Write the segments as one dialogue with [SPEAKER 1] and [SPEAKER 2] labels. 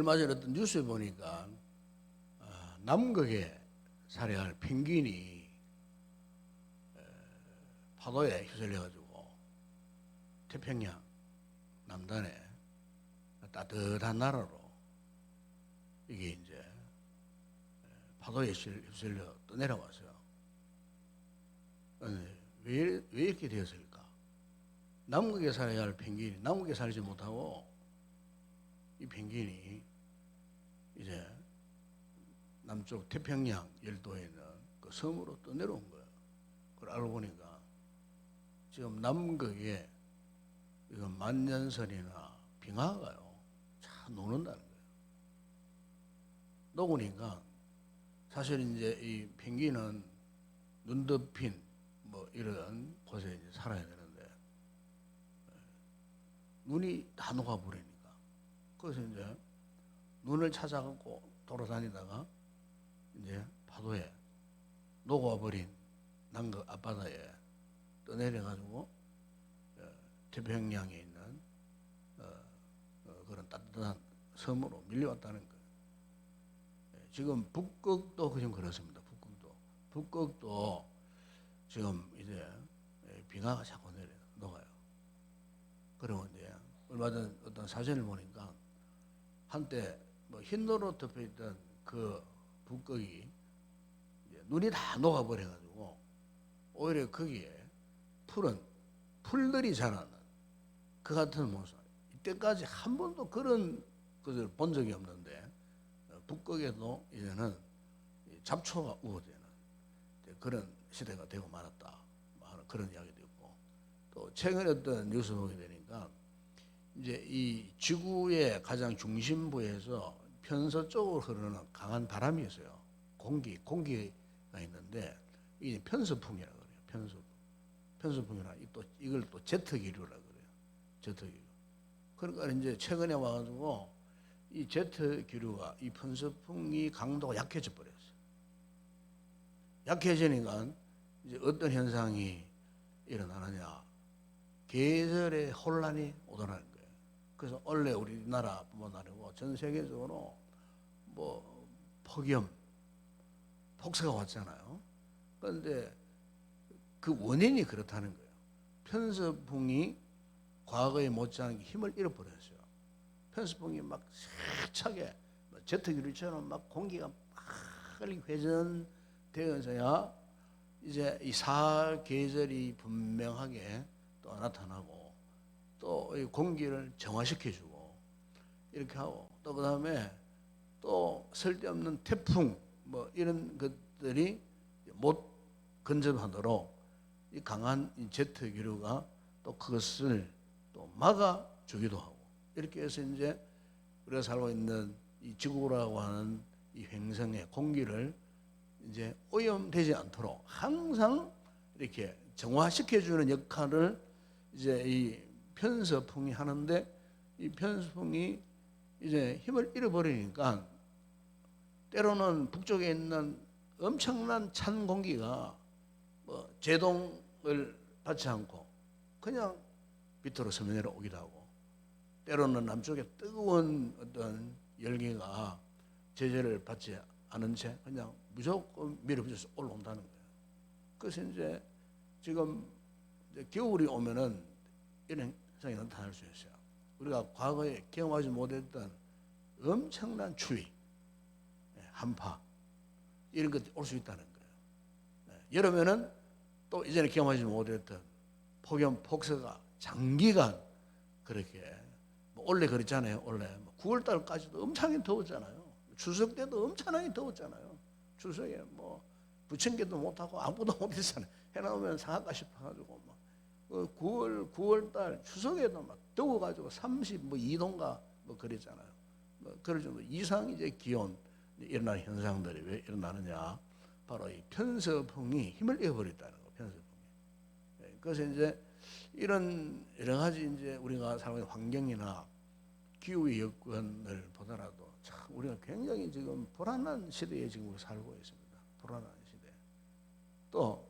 [SPEAKER 1] 얼마 전에 어떤 뉴스에 보니까 남극에 살해할 펭귄이 파도에 휩쓸려가지고 태평양 남단에 따뜻한 나라로 이게 이제 파도에 휩쓸려 떠내려왔어요. 왜 이렇게 되었을까? 남극에 살아야 할 펭귄이 남극에 살지 못하고 이 펭귄이 이제 남쪽 태평양 열도에 있는 그 섬으로 떠내려온 거예요. 그걸 알고 보니까 지금 남극에 이건 만년설이나 빙하가요, 참 녹는다는 거예요. 녹으니까 사실 이제 이 펭귄은 눈 덮인 뭐 이런 곳에 이제 살아야 되는데 눈이 다 녹아버리니까 그래서 이제 눈을 찾아갖고 돌아다니다가 이제 파도에 녹아버린 남극 앞바다에 떠내려가지고 태평양에 있는 그런 따뜻한 섬으로 밀려왔다는 거예요. 지금 북극도 지금 그렇습니다. 북극도 지금 이제 빙하가 자꾸 녹아요. 그리고 이제 얼마 전 어떤 사진을 보니까 한때 뭐 흰도로 덮여 있던 그 북극이 눈이 다 녹아버려가지고 오히려 거기에 푸른 풀들이 자라는 그 같은 모습. 이때까지 한 번도 그런 것을 본 적이 없는데 북극에도 이제는 잡초가 우거되는 그런 시대가 되고 말았다 하는 그런 이야기도 있고, 또 최근에 어떤 뉴스 보게 되니까 이제 이 지구의 가장 중심부에서 편서쪽으로 흐르는 강한 바람이 있어요. 공기가 있는데 이게 편서풍이라고 그래요. 편서풍이나 이걸 또 제트 기류라고 그래요. 제트 기류. 그러니까 이제 최근에 와가지고 이 제트 기류가 이 편서풍이 강도가 약해져 버렸어요. 약해지니까 이제 어떤 현상이 일어나느냐, 계절의 혼란이 오더라는 거예요. 그래서 원래 우리나라뿐만 아니고 전 세계적으로 뭐 폭염, 폭설가 왔잖아요. 그런데 그 원인이 그렇다는 거예요. 편서풍이 과거에 못지않게 힘을 잃어버렸어요. 편서풍이 막 세차게 제트기류처럼 막 공기가 빨리 회전되어서야 이제 이 사계절이 분명하게 또 나타나고 또 이 공기를 정화시켜주고 이렇게 하고, 또 그 다음에 또 쓸데없는 태풍 뭐 이런 것들이 못 근접하도록 이 강한 이 제트 기류가 또 그것을 또 막아주기도 하고, 이렇게 해서 이제 우리가 살고 있는 이 지구라고 하는 이 행성의 공기를 이제 오염되지 않도록 항상 이렇게 정화시켜주는 역할을 이제 이 편서풍이 하는데, 이 편서풍이 이제 힘을 잃어버리니까 때로는 북쪽에 있는 엄청난 찬 공기가 뭐 제동을 받지 않고 그냥 밑으로 스며내려 오기도 하고, 때로는 남쪽에 뜨거운 어떤 열기가 제재를 받지 않은 채 그냥 무조건 밀어붙여서 올라온다는 거예요. 그래서 이제 지금 이제 겨울이 오면은 이런 현상이 나타날 수 있어요. 우리가 과거에 경험하지 못했던 엄청난 추위, 한파 이런 것들이 올 수 있다는 거예요. 여름에는 또 이전에 경험하지 못했던 폭염, 폭설가 장기간 그렇게 뭐 원래 그랬잖아요. 원래 9월 달까지도 엄청나게 더웠잖아요. 추석 때도 엄청나게 더웠잖아요. 추석에 뭐 부침개도 못하고 아무것도 못했잖아요. 해놓으면 상할까 싶어가지고 막 9월 달 추석에도 막 더워가지고 32도인가 뭐 그랬잖아요. 뭐 그럴 정도 이상 이제 기온 일어나는 현상들이 왜 일어나느냐, 바로 이 편서풍이 힘을 잃어버렸다는 거. 편서풍이. 그래서 이제 이런 여러 가지 이제 우리가 살고 있는 환경이나 기후의 여건을 보더라도 참 우리가 굉장히 지금 불안한 시대에 지금 살고 있습니다. 불안한 시대. 또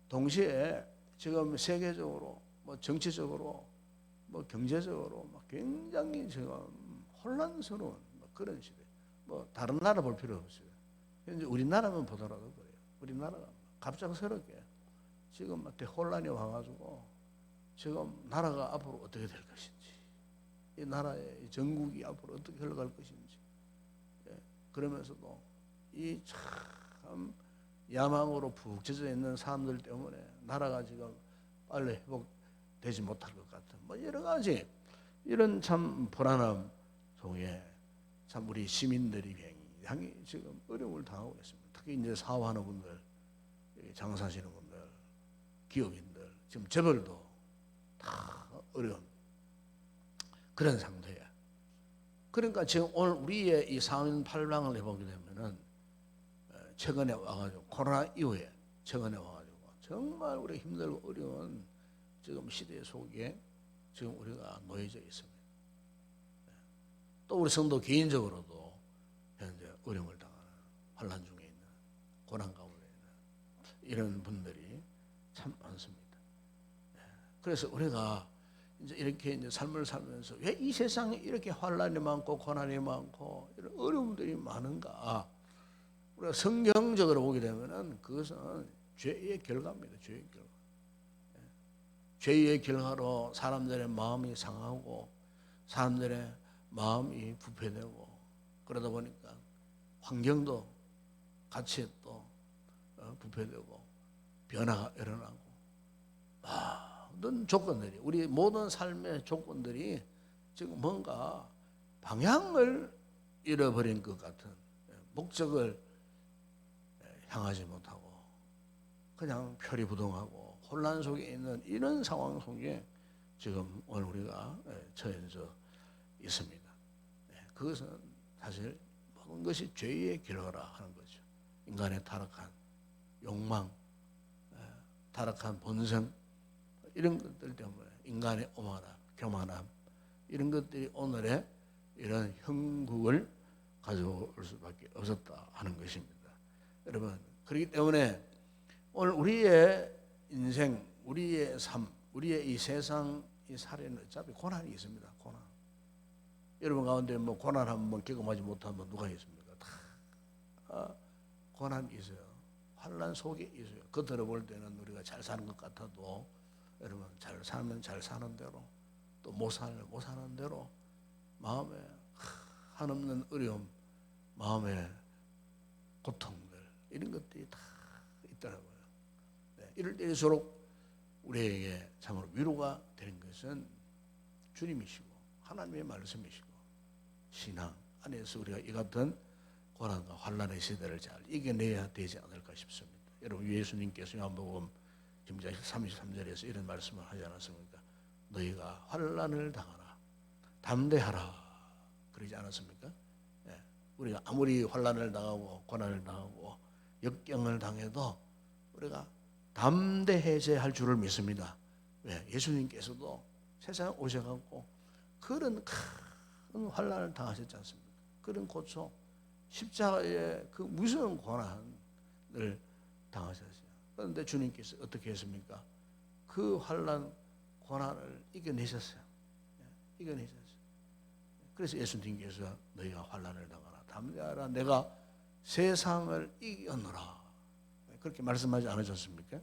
[SPEAKER 1] 동시에 지금 세계적으로 뭐 정치적으로 뭐 경제적으로 막 굉장히 지금 혼란스러운 그런 시대. 뭐 다른 나라 볼 필요 없어요. 현재 우리나라만 보더라도 그래요. 우리나라가 갑작스럽게 지금 막 혼란이 와가지고 지금 나라가 앞으로 어떻게 될 것인지, 이 나라의 전국이 앞으로 어떻게 흘러갈 것인지, 그러면서도 이 참 야망으로 푹 젖어 있는 사람들 때문에 나라가 지금 빨리 회복되지 못할 것 같은 뭐 여러 가지 이런 참 불안함 속에 참 우리 시민들이 굉장히 지금 어려움을 당하고 있습니다. 특히 이제 사업하는 분들, 장사하시는 분들, 기업인들, 지금 재벌도 다 어려운 그런 상태예요. 그러니까 지금 오늘 우리의 이 4인 8방을 해보게 되면은 최근에 와가지고 코로나 이후에 최근에 와가지고 정말 우리 힘들고 어려운 지금 시대 속에 지금 우리가 놓여져 있습니다. 또 우리 성도 개인적으로도 현재 어려움을 당하는 환난 중에 있는 고난 가운데 있는 이런 분들이 참 많습니다. 그래서 우리가 이제 이렇게 이제 삶을 살면서 왜 이 세상에 이렇게 환난이 많고 고난이 많고 이런 어려움들이 많은가? 우리가 성경적으로 보게 되면은 그것은 죄의 결과입니다. 죄의 결과. 죄의 결과로 사람들의 마음이 상하고 사람들의 마음이 부패되고 그러다 보니까 환경도 같이 또 부패되고 변화가 일어나고 모든 조건들이 우리 모든 삶의 조건들이 지금 뭔가 방향을 잃어버린 것 같은 목적을 향하지 못하고 그냥 표리부동하고 혼란 속에 있는 이런 상황 속에 지금 오늘 우리가 처해져 있습니다. 그것은 사실 모든 것이 죄의 결과라 하는 거죠. 인간의 타락한 욕망, 타락한 본성 이런 것들 때문에 인간의 오만함, 교만함 이런 것들이 오늘의 이런 형국을 가져올 수밖에 없었다 하는 것입니다. 여러분, 그렇기 때문에 오늘 우리의 인생, 우리의 삶, 우리의 이 세상 이 살에는 어차피 고난이 있습니다. 고난. 여러분 가운데 뭐 고난 한번 경험하지 못하면 누가 있습니까? 다 고난이 있어요. 환난 속에 있어요. 겉으로 볼 때는 우리가 잘 사는 것 같아도 여러분 잘 살면 잘 사는 대로 또 못 살면 못 사는 대로 마음에 한없는 어려움, 마음의 고통들 이런 것들이 다 있더라고요. 이럴 때일수록 우리에게 참으로 위로가 되는 것은 주님이시고 하나님의 말씀이시고 신앙 안에서 우리가 이 같은 고난과 환난의 시대를 잘 이겨내야 되지 않을까 싶습니다. 여러분 예수님께서 요한복음 33절에서 이런 말씀을 하지 않았습니까? 너희가 환난을 당하나 담대하라 그러지 않았습니까? 우리가 아무리 환난을 당하고 고난을 당하고 역경을 당해도 우리가 담대해져야 할 줄을 믿습니다. 왜? 예수님께서도 세상에 오셔갖고 그런 큰 환난을 당하셨지 않습니까? 그런 고통, 십자가의 그 무서운 고난을 당하셨어요. 그런데 주님께서 어떻게 했습니까? 그 환난, 고난을 이겨내셨어요. 이겨내셨어요. 그래서 예수님께서 너희가 환난을 당하라 담대하라 내가 세상을 이겨노라 그렇게 말씀하지 않으셨습니까?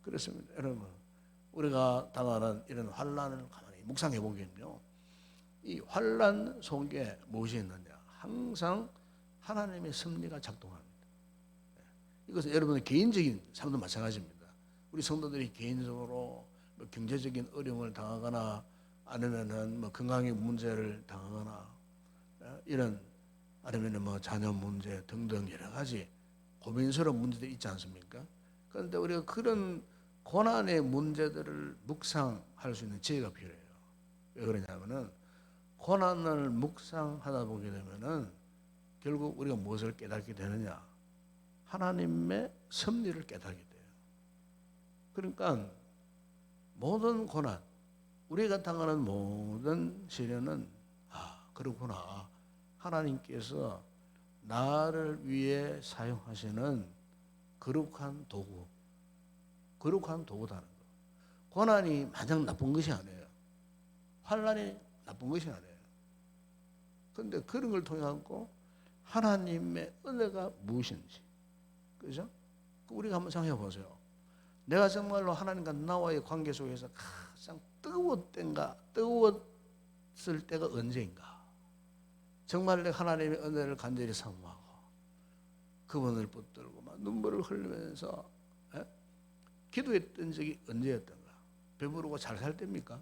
[SPEAKER 1] 그렇습니다. 여러분 우리가 당하는 이런 환난을 가만히 묵상해 보면요 이 환난 속에 무엇이 있느냐 항상 하나님의 섭리가 작동합니다. 이것은 여러분의 개인적인 삶도 마찬가지입니다. 우리 성도들이 개인적으로 뭐 경제적인 어려움을 당하거나 아니면은 뭐 건강의 문제를 당하거나 이런 아니면은 뭐 자녀 문제 등등 여러 가지 고민스러운 문제들이 있지 않습니까? 그런데 우리가 그런 고난의 문제들을 묵상할 수 있는 지혜가 필요해요. 왜 그러냐면은 고난을 묵상하다 보게 되면은 결국 우리가 무엇을 깨닫게 되느냐? 하나님의 섭리를 깨닫게 돼요. 그러니까 모든 고난, 우리가 당하는 모든 시련은 그렇구나. 하나님께서 나를 위해 사용하시는 거룩한 도구, 거룩한 도구다는 거. 고난이 마냥 나쁜 것이 아니에요. 환난이 나쁜 것이 아니에요. 그런데 그런 걸 통해 갖고 하나님의 은혜가 무엇인지, 그죠? 우리가 한번 생각해 보세요. 내가 정말로 하나님과 나와의 관계 속에서 가장 뜨거웠을 때가 언제인가? 정말 내가 하나님의 은혜를 간절히 사모하고 그분을 붙들고 막 눈물을 흘리면서 기도했던 적이 언제였던가? 배부르고 잘 살 때입니까?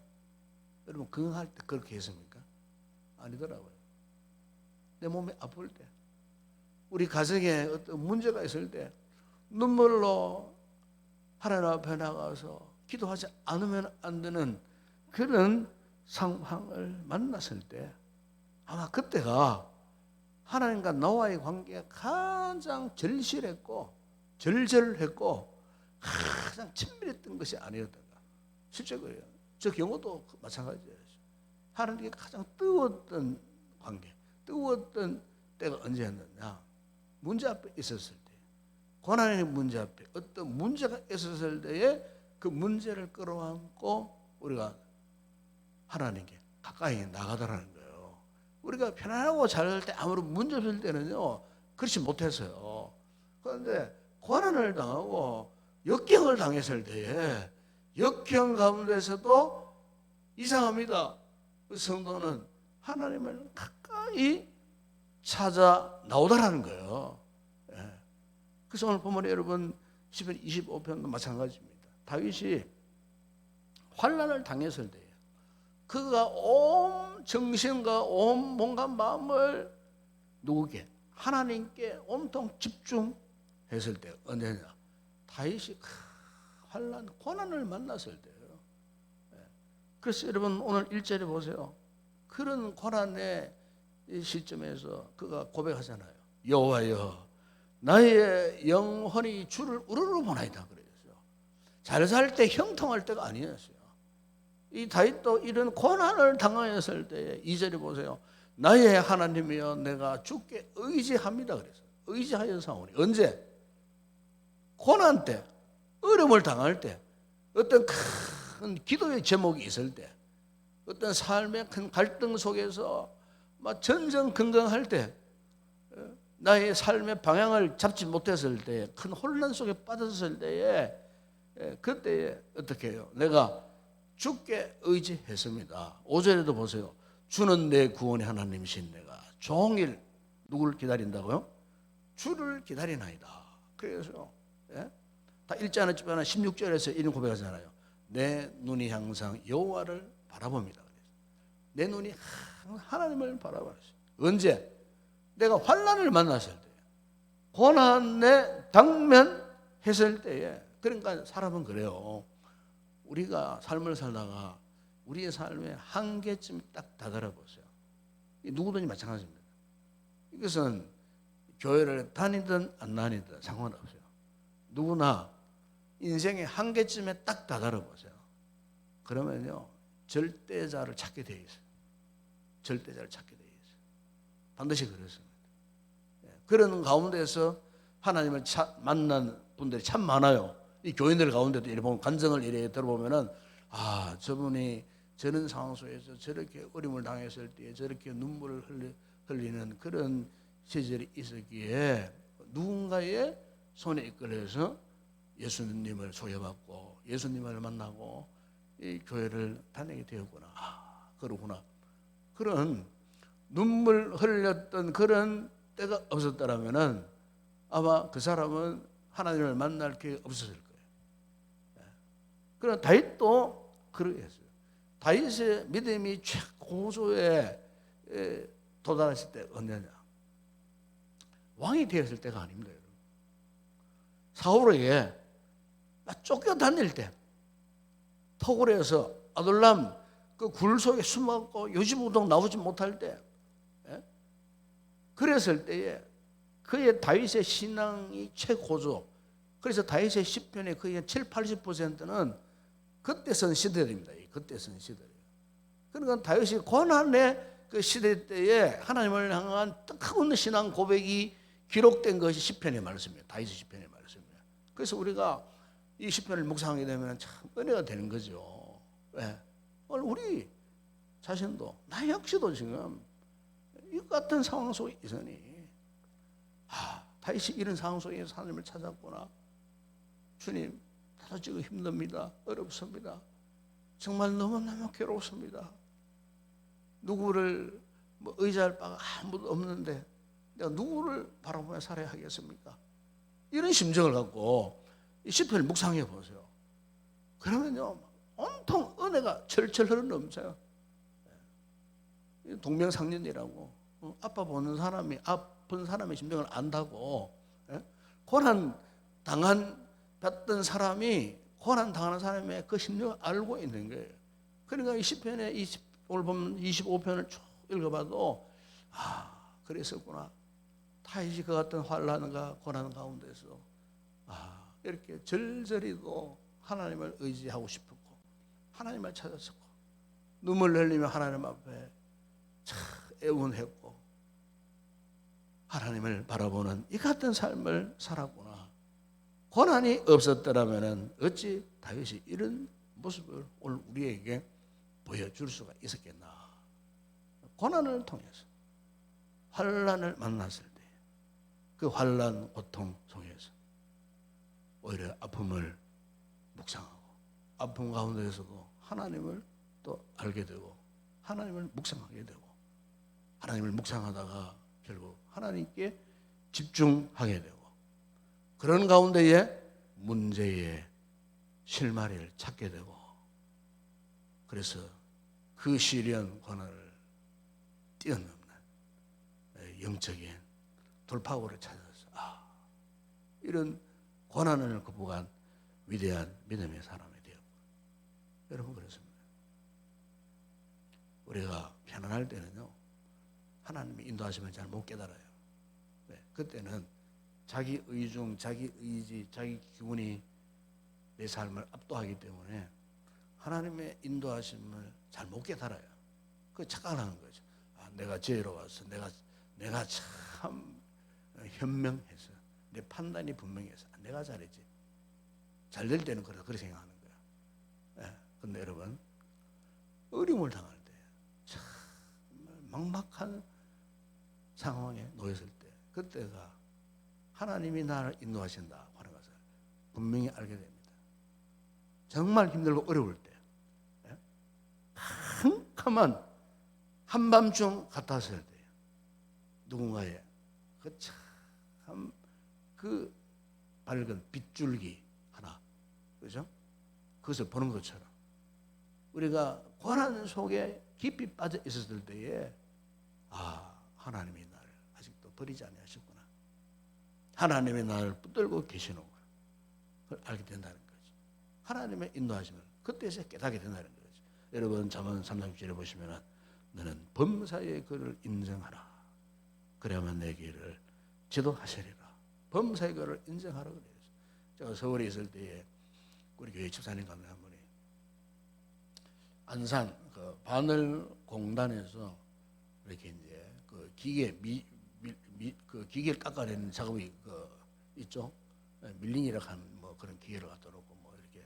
[SPEAKER 1] 여러분 건강할 때 그렇게 했습니까? 아니더라고요. 내 몸이 아플 때, 우리 가정에 어떤 문제가 있을 때 눈물로 하나님 앞에 나가서 기도하지 않으면 안 되는 그런 상황을 만났을 때 아마 그때가 하나님과 나와의 관계가 가장 절실했고 절절했고 가장 친밀했던 것이 아니었던가. 실제 그래요. 저 경우도 마찬가지예요. 하나님께 가장 뜨거웠던 관계, 뜨거웠던 때가 언제였느냐? 문제 앞에 있었을 때, 고난의 문제 앞에 어떤 문제가 있었을 때에 그 문제를 끌어안고 우리가 하나님께 가까이 나가더라는 거예요. 우리가 편안하고 잘 살 때 아무런 문제 없을 때는요 그렇지 못했어요. 그런데 고난을 당하고 역경을 당했을 때에 역경 가운데서도 이상합니다. 그 성도는 하나님을 가까이 찾아 나오더라는 거예요. 그래서 오늘 보면 여러분 시편 25편도 마찬가지입니다. 다윗이 환난을 당했을 때 그가 온 정신과 온 몸과 마음을 누구게? 하나님께 온통 집중했을 때 언제냐? 다윗이 환난, 고난을 만났을 때예요. 그래서 여러분 오늘 1절에 보세요. 그런 고난의 시점에서 그가 고백하잖아요. 여호와여, 나의 영혼이 주를 우러러 보나이다 그랬어요. 잘 살 때 형통할 때가 아니었어요. 이 다윗도 이런 고난을 당하였을 때 2절에 보세요. 나의 하나님이여 내가 주께 의지합니다 그랬어요. 의지하여 사오니. 언제? 고난 때, 어려움을 당할 때, 어떤 큰 기도의 제목이 있을 때, 어떤 삶의 큰 갈등 속에서 막 전전긍긍할 때, 나의 삶의 방향을 잡지 못했을 때, 큰 혼란 속에 빠졌을 때에, 그때에 어떻게 해요? 내가 주께 의지했습니다. 5절에도 보세요. 주는 내 구원의 하나님이신 내가 종일 누구를 기다린다고요? 주를 기다리나이다. 그래서 다 읽지 않았지만 16절에서 이런 고백하잖아요. 내 눈이 항상 여호와를 바라봅니다. 내 눈이 하나님을 바라봐요. 언제? 내가 환난을 만났을 때, 고난에 당면했을 때에. 그러니까 사람은 그래요. 우리가 삶을 살다가 우리의 삶의 한계쯤 딱 다다라보세요. 누구든지 마찬가지입니다. 이것은 교회를 다니든 안 다니든 상관없어요. 누구나 인생의 한계쯤에 딱 다다라보세요. 그러면요 절대자를 찾게 되어 있어요. 절대자를 찾게 되어 있어요. 반드시 그렇습니다. 그런 가운데서 하나님을 만난 분들이 참 많아요. 이 교인들 가운데도 이렇게 보면 간증을 이렇게 들어보면은 저분이 저런 상황 속에서 저렇게 어려움을 당했을 때 저렇게 눈물을 흘리는 그런 시절이 있었기에 누군가의 손에 이끌려서 예수님을 소개받고 예수님을 만나고 이 교회를 다니게 되었구나. 그러구나. 그런 눈물 흘렸던 그런 때가 없었더라면은 아마 그 사람은 하나님을 만날 기회가 없었을 거예요. 그러나 다윗도 그러했어요. 다윗의 믿음이 최고조에 도달했을 때 언제냐? 왕이 되었을 때가 아닙니다. 여러분. 사울에게 쫓겨다닐 때 토굴에서 아둘람 그 굴 속에 숨었고 요지부동 나오지 못할 때 그랬을 때에 그의 다윗의 신앙이 최고조. 그래서 다윗의 시편의 거의 7, 80%는 그때 쓴 시들입니다. 그때 쓴 시들이에요. 그러니까 다윗이 고난의 그 시대 때에 하나님을 향한 뜨거운 신앙 고백이 기록된 것이 시편의 말씀이에요. 다윗의 시편의 말씀이에요. 그래서 우리가 이 시편을 묵상하게 되면 참 은혜가 되는 거죠. 왜? 오늘 우리 자신도 나 역시도 지금 이 같은 상황 속에 있으니 다윗이 이런 상황 속에서 하나님을 찾았구나. 주님, 나도 지금 힘듭니다. 어렵습니다. 정말 너무너무 괴롭습니다. 누구를 의지할 바가 아무도 없는데 내가 누구를 바라보며 살아야 하겠습니까? 이런 심정을 갖고 이 시편을 묵상해 보세요. 그러면요, 온통 은혜가 철철 흘러넘쳐요. 동명상련이라고, 아빠 보는 사람이 아픈 사람의 심정을 안다고. 고난 받던 사람이 고난 당하는 사람의 그 심정을 알고 있는 거예요. 그러니까 이 시편에 오늘 보면 25편을 쭉 읽어봐도 그랬었구나. 다윗이 그 같은 환난과 고난 가운데서 이렇게 절절히도 하나님을 의지하고 싶었고 하나님을 찾았었고 눈물 흘리며 하나님 앞에 참 애원했고 하나님을 바라보는 이 같은 삶을 살았구나. 고난이 없었더라면 어찌 다윗이 이런 모습을 오늘 우리에게 보여줄 수가 있었겠나. 고난을 통해서 환난을 만났을 때 그 환난 고통 속에서 오히려 아픔을 묵상하고 아픔 가운데에서도 하나님을 또 알게 되고 하나님을 묵상하게 되고 하나님을 묵상하다가 결국 하나님께 집중하게 되고 그런 가운데에 문제의 실마리를 찾게 되고 그래서 그 시련 고난을 뛰어넘는 영적인 돌파구를 찾아서 이런 고난을 극복한 위대한 믿음의 사람이 되었고 여러분 그렇습니다. 우리가 편안할 때는요 하나님의 인도하심을 잘 못 깨달아요. 그때는 자기 의중, 자기 의지, 자기 기분이 내 삶을 압도하기 때문에 하나님의 인도하심을 잘 못 깨달아요. 그 착각하는 거죠. 내가 지혜로워서 내가 참 현명해서 내 판단이 분명해서 내가 잘했지. 잘 될 때는 그렇게 생각하는 거야. 근데 여러분 어려움을 당할 때 정말 막막한 상황에 놓였을 때 그때가 하나님이 나를 인도하신다 하는 것을 분명히 알게 됩니다. 정말 힘들고 어려울 때 캄캄한 한밤중 같았을 때 누군가의 그 밝은 빗줄기 하나 그죠? 그것을 보는 것처럼 우리가 고난 속에 깊이 빠져 있었을 때에 하나님이 나를 아직도 버리지 아니하셨구나. 하나님이 나를 붙들고 계시는구나. 그걸 알게 된다는 거죠. 하나님의 인도하심을 그때서 깨닫게 된다는 거죠. 여러분 잠언 3장 6절에 보시면 너는 범사의 글을 인정하라. 그래야만 내 길을 지도하시리라. 범사의 글을 인정하라 그래요. 제가 서울에 있을 때에 우리 교회 집사님 가면 한 분이 안산 그 바늘 공단에서 이렇게 이제 그 기계 그 기계를 깎아내는 작업이 그 있죠. 밀링이라고 하는 뭐 그런 기계를 갖다 놓고 뭐 이렇게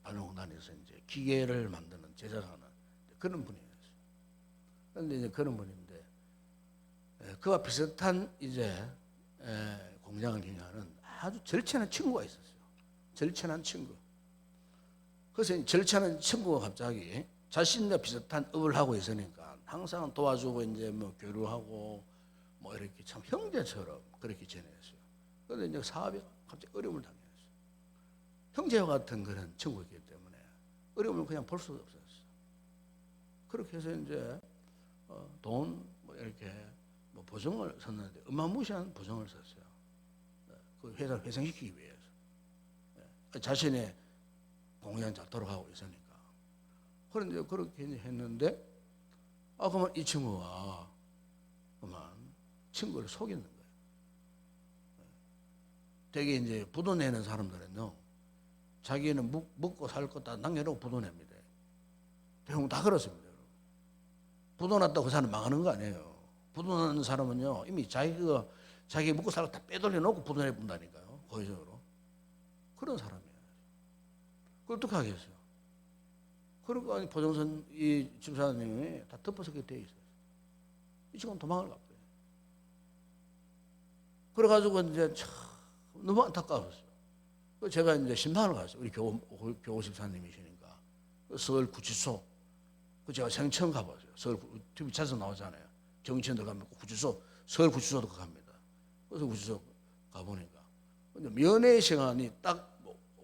[SPEAKER 1] 바늘 공단에서 이제 기계를 만드는 제작하는 그런 분이었어요. 그런데 이제 그런 분인데 그와 비슷한 이제 공장을 경영하는 아주 절친한 친구가 있었어요. 절친한 친구. 그래서 절친한 친구가 갑자기 자신과 비슷한 업을 하고 있으니까 항상 도와주고 이제 뭐 교류하고 뭐 이렇게 참 형제처럼 그렇게 지냈어요. 그런데 이제 사업이 갑자기 어려움을 당했어요. 형제와 같은 그런 친구였기 때문에 어려움을 그냥 볼 수가 없었어요. 그렇게 해서 이제 돈 뭐 이렇게 뭐 보증을 섰는데 어마무시한 보증을 썼어요. 그 회사를 회생시키기 위해서. 자신의 공장 잘 돌아가고 있으니까. 그런데 그렇게 했는데 그러면 이 친구가 그만 친구를 속이는 거예요. 되게 이제 부도 내는 사람들은요 자기는 먹고 살 것 다 남겨놓고 부도 냅니다. 대부분 다 그렇습니다. 부도 났다고 그 사람 망하는 거 아니에요. 부도 나는 사람은요 이미 자기 먹고 살 거 다 빼돌려 놓고 부도 내본다니까요. 고의적으로. 그런 사람이에요. 그걸 어떻게 하겠어요? 그러니까 보정선 이 집사님이 다 덮어서게 돼 있어요. 이 친구는 도망을 갔어요. 그래가지고 이제 참 너무 안타까웠어요. 제가 이제 심판을 갔어요. 우리 교우 집사님이시니까. 서울 구치소. 제가 생처음 가봤어요. 서울 TV 자주 나오잖아요. 정치인 들어가면 구치소, 서울 구치소도 갑니다. 그래서 구치소 가보니까 면회 시간이 딱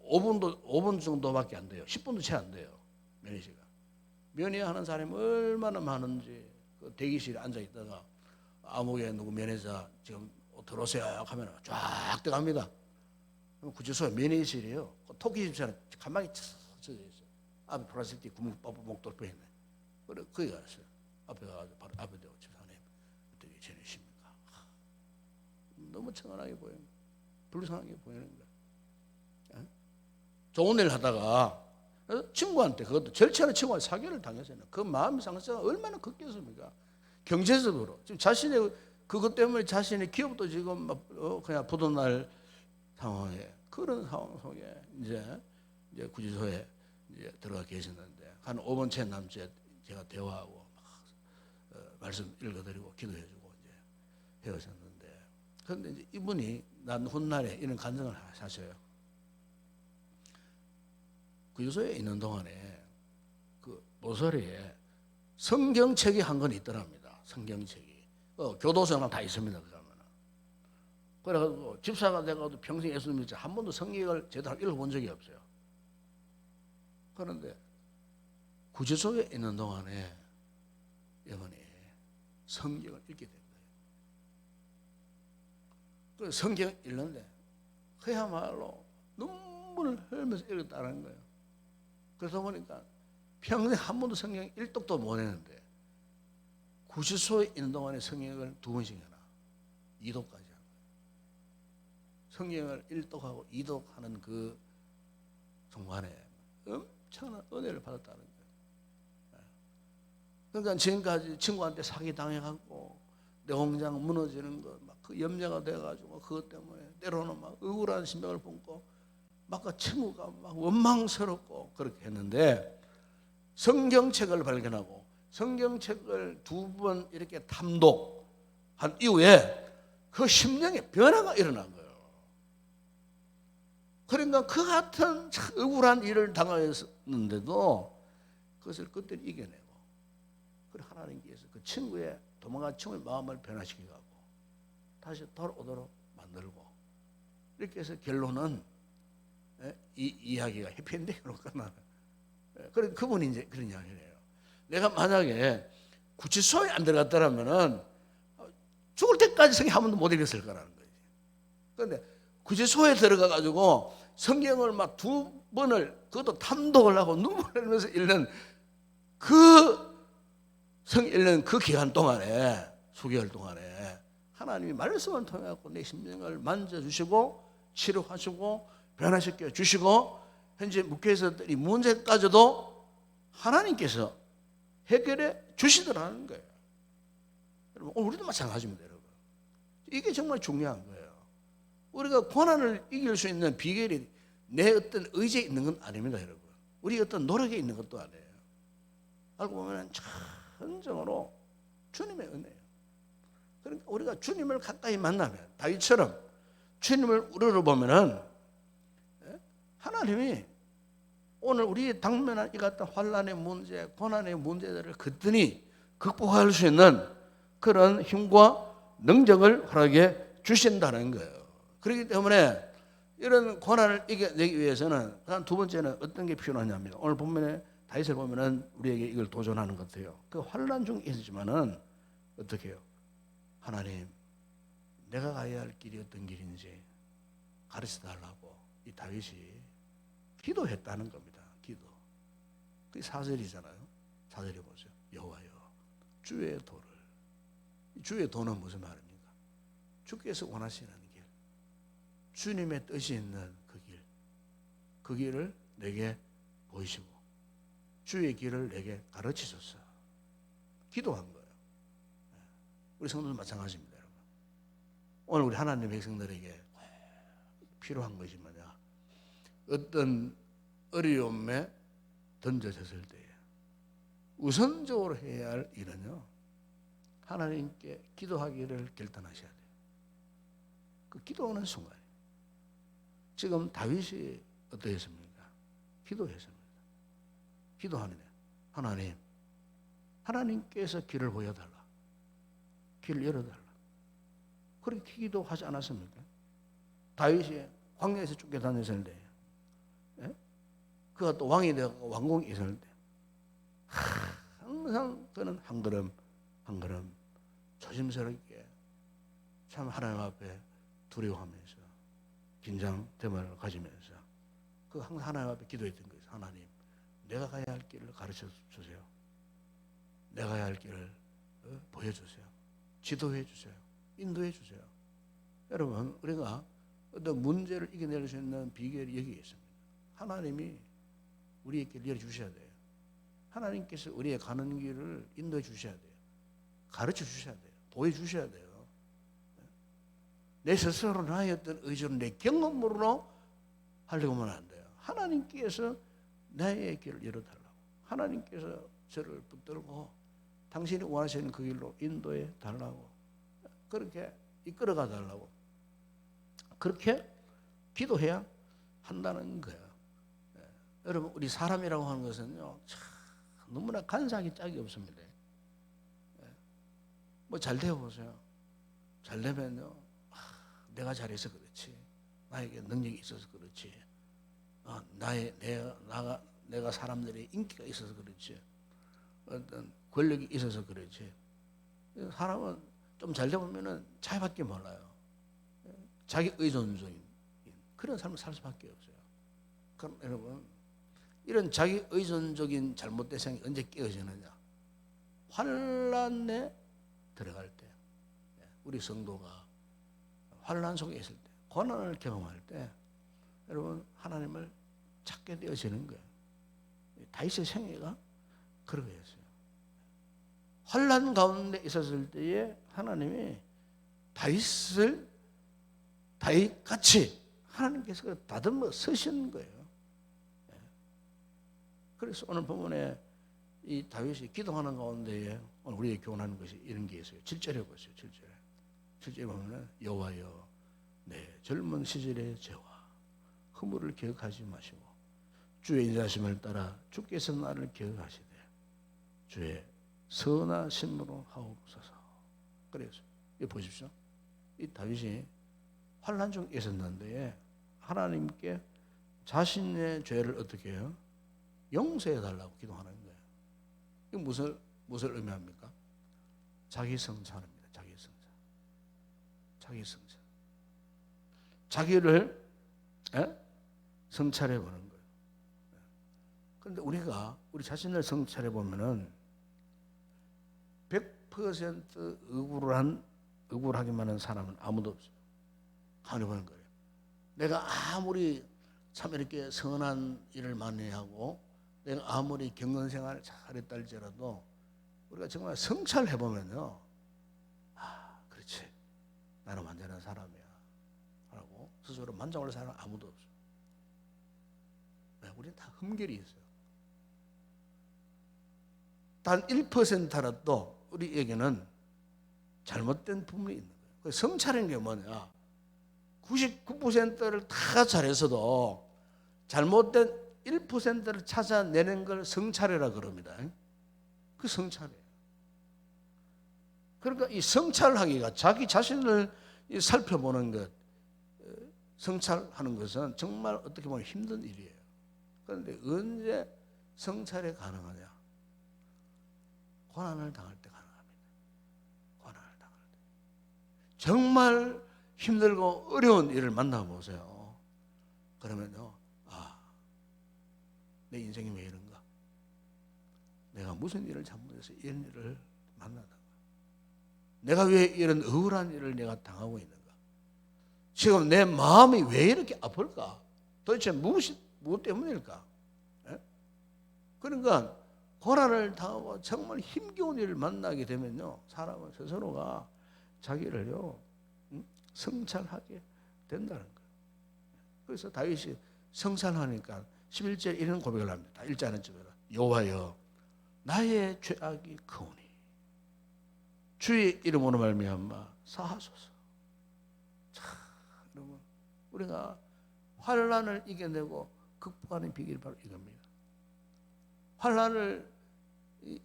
[SPEAKER 1] 5분 정도밖에 안 돼요. 10분도 채 안 돼요. 면회 시간. 면회하는 사람이 얼마나 많은지 그 대기실에 앉아 있다가 아무개 누구 면회자 지금 들어오세요 하면 쫙 들어갑니다. 구치소에 면회실이에요. 토끼 집사는 가만히 쳐져 있어요. 앞에 플라스틱 구멍 목돌 빼 있네. 그래 거기 갔어요. 앞에 가서 바로 앞에 대고 집사님 어떻게 지내십니까? 너무 청원하게 보이는 거예요. 불쌍하게 보이는 거예요. 좋은 일 하다가 친구한테 그것도 절친한 친구한테 사기를 당했어요. 그 마음 상처가 얼마나 컸겠습니까? 경제적으로 지금 자신의 그것 때문에 자신의 기업도 지금 그냥 부도날 상황에 그런 상황 속에 이제 구치소에 이제 들어가 계셨는데 한 5번 채 남짓 제가 대화하고 말씀 읽어드리고 기도해주고 이제 헤어졌는데 그런데 이제 이분이 난 훗날에 이런 간증을 하셔요. 구치소에 있는 동안에 그 모서리에 성경책이 한 권 있더랍니다. 성경책이 교도소랑 다 있습니다. 그래가지고 집사가 돼가지고 평생 예수 믿지 한 번도 성경을 제대로 읽어본 적이 없어요. 그런데 구치소에 있는 동안에 이분이 성경을 읽게 된 거예요. 그 성경을 읽는데 그야말로 눈물을 흘리면서 읽었다는 거예요. 그러다 보니까 평생 한 번도 성경 1독도 못 했는데 구치소에 있는 동안에 성경을 2번씩이나 2독까지 한 거예요. 성경을 1독하고 2독하는 그 순간에 엄청난 은혜를 받았다는 거예요. 그러니까 지금까지 친구한테 사기 당해갖고 내 공장 무너지는 거 막 그 염려가 돼가지고 그것 때문에 때로는 막 억울한 심정을 품고 막 그 친구가 막 원망스럽고 그렇게 했는데 성경책을 발견하고 성경책을 2번 이렇게 탐독한 이후에 그 심령에 변화가 일어난 거예요. 그러니까 그 같은 억울한 일을 당하였는데도 그것을 그때 이겨내고 그리고 하나님께서 그 친구의 도망간 친구의 마음을 변화시키고 다시 돌아오도록 만들고 이렇게 해서 결론은 이 이야기가 해피엔딩으로 끝나는. 그래서 그분이 이제 그런 이야기를 해요. 내가 만약에 구치소에 안 들어갔더라면은 죽을 때까지 성경 한 번도 못 읽었을 거라는 거지. 그런데 구치소에 들어가가지고 성경을 막 2번을 그것도 탐독을 하고 눈물을 흘리면서 읽는 그 성경 읽는 그 기간 동안에 수개월 동안에 하나님이 말씀을 통해 내 심령을 만져주시고 치료하시고 변화시켜 주시고 현재 묵혀있었던 이 문제까지도 하나님께서 해결해 주시더라는 거예요. 여러분 우리도 마찬가지입니다. 여러분 이게 정말 중요한 거예요. 우리가 고난을 이길 수 있는 비결이 내 어떤 의지에 있는 건 아닙니다. 여러분 우리 어떤 노력에 있는 것도 아니에요. 알고 보면 천정으로 주님의 은혜예요. 그러니까 우리가 주님을 가까이 만나면 다윗처럼 주님을 우러러보면은 하나님이 오늘 우리 당면한 이 같은 환난의 문제, 고난의 문제들을 그들이 극복할 수 있는 그런 힘과 능력을 허락해 주신다는 거예요. 그렇기 때문에 이런 고난을 이겨내기 위해서는 한 2번째는 어떤 게 필요하냐면 오늘 본문에 다윗을 보면은 우리에게 이걸 도전하는 것 같아요. 그 환난 중에 있지만은 어떻게 해요? 하나님, 내가 가야 할 길이 어떤 길인지 가르쳐 달라고 이 다윗이 기도했다는 겁니다. 기도. 그게 4절이잖아요. 4절에 보세요. 여호와여, 주의 도를. 주의 도는 무슨 말입니까? 주께서 원하시는 길, 주님의 뜻이 있는 그 길, 그 길을 내게 보이시고 주의 길을 내게 가르치소서. 기도한 거예요. 우리 성도도 마찬가지입니다. 여러분. 오늘 우리 하나님의 백성들에게 필요한 것이 뭐냐? 어떤 어려움에 던져졌을 때에 우선적으로 해야 할 일은요, 하나님께 기도하기를 결단하셔야 돼요. 그 기도하는 순간 지금 다윗이 어떠했습니까? 기도했습니다. 기도하느냐 하나님께서 길을 보여달라, 길을 열어달라, 그렇게 기도하지 않았습니까? 다윗이 광야에서 쫓겨다녔을 때, 예? 그가 또 왕이 되고 왕궁에 있을 때 항상 그는 한 걸음 한 걸음 조심스럽게 참 하나님 앞에 두려워하면서 긴장됨을 가지면서 그 항상 하나님 앞에 기도했던 거예요. 하나님, 내가 가야 할 길을 가르쳐 주세요. 내가 가야 할 길을 보여주세요. 지도해 주세요. 인도해 주세요. 여러분, 우리가 어떤 문제를 이겨낼 수 있는 비결이 여기에 있습니다. 하나님이 우리의 길을 열어주셔야 돼요. 하나님께서 우리의 가는 길을 인도해 주셔야 돼요. 가르쳐 주셔야 돼요. 보여주셔야 돼요. 내 스스로 나의 어떤 의지로 내 경험으로 하려고 하면 안 돼요. 하나님께서 나의 길을 열어달라고, 하나님께서 저를 붙들고 당신이 원하시는 그 길로 인도해 달라고, 그렇게 이끌어가 달라고, 그렇게 기도해야 한다는 거예요. 여러분, 우리 사람이라고 하는 것은요, 참 너무나 간사하기 짝이 없습니다. 뭐 잘 되어 보세요. 잘 되면요, 내가 잘해서 그렇지, 나에게 능력이 있어서 그렇지, 내가 사람들의 인기가 있어서 그렇지, 어떤 권력이 있어서 그렇지. 사람은 좀 잘 되면은 자기밖에 몰라요. 자기 의존적인 그런 삶을 살 수밖에 없어요. 그럼 여러분, 이런 자기 의존적인 잘못된 생각이 언제 깨어지느냐? 환난에 들어갈 때, 우리 성도가 환난 속에 있을 때, 고난을 경험할 때, 여러분, 하나님을 찾게 되어지는 거예요. 다윗의 생애가 그러했어요. 환난 가운데 있었을 때에 하나님이 다윗같이 하나님께서 다듬어 서신 거예요. 그래서 오늘 본문에 이 다윗이 기도하는 가운데에 오늘 우리에게 교훈하는 것이 이런 게 있어요. 7절에 보세요. 7절에 보면 여호와여, 내 젊은 시절의 죄와 허물을 기억하지 마시고 주의 인자하심을 따라 주께서 나를 기억하시되 주의 선하심으로 하옵소서. 그래서 이 보십시오. 이 다윗이 환난 중에 있었는데 하나님께 자신의 죄를 어떻게 해요? 용서해 달라고 기도하는 거예요. 이게 무엇을 의미합니까? 자기 성찰입니다. 자기 성찰. 자기를 성찰해 보는 거예요. 그런데 우리 자신을 성찰해 보면은 100% 억울하기만 한 사람은 아무도 없어요. 가만히 보는 거예요. 내가 아무리 참 이렇게 선한 일을 많이 하고 내가 아무리 경건생활을 잘했다 할지라도 우리가 정말 성찰해 보면요, 그렇지, 나는 완전한 사람이야 라고 스스로 만족할 사람은 아무도 없어요. 우리는 다 흠결이 있어요. 단 1%라도 우리에게는 잘못된 부분이 있는 거예요. 성찰인 게 뭐냐? 99%를 다 잘해서도 잘못된 1%를 찾아내는 걸 성찰이라 그럽니다. 그 성찰이에요. 그러니까 이 성찰하기가, 자기 자신을 살펴보는 것, 성찰하는 것은 정말 어떻게 보면 힘든 일이에요. 그런데 언제 성찰이 가능하냐? 고난을 당할 때 가능합니다. 고난을 당할 때. 정말 힘들고 어려운 일을 만나보세요. 그러면요, 내 인생이 왜 이런가? 내가 무슨 일을 잘못해서 이런 일을 만나다가, 내가 왜 이런 억울한 일을 내가 당하고 있는가? 지금 내 마음이 왜 이렇게 아플까? 도대체 무엇 때문일까? 그러니까 고난을 당하고 정말 힘겨운 일을 만나게 되면요, 사람은 스스로가 자기를요 성찰하게 된다는 거예요. 그래서 다윗이 성찰하니까 11절 이런 고백을 합니다. 1절 안쪽에는 여호와여, 나의 죄악이 크오니 주의 이름으로 말미암아 사하소서. 자, 여러분, 우리가 환난을 이겨내고 극복하는 비결이 바로 이겁니다. 환난을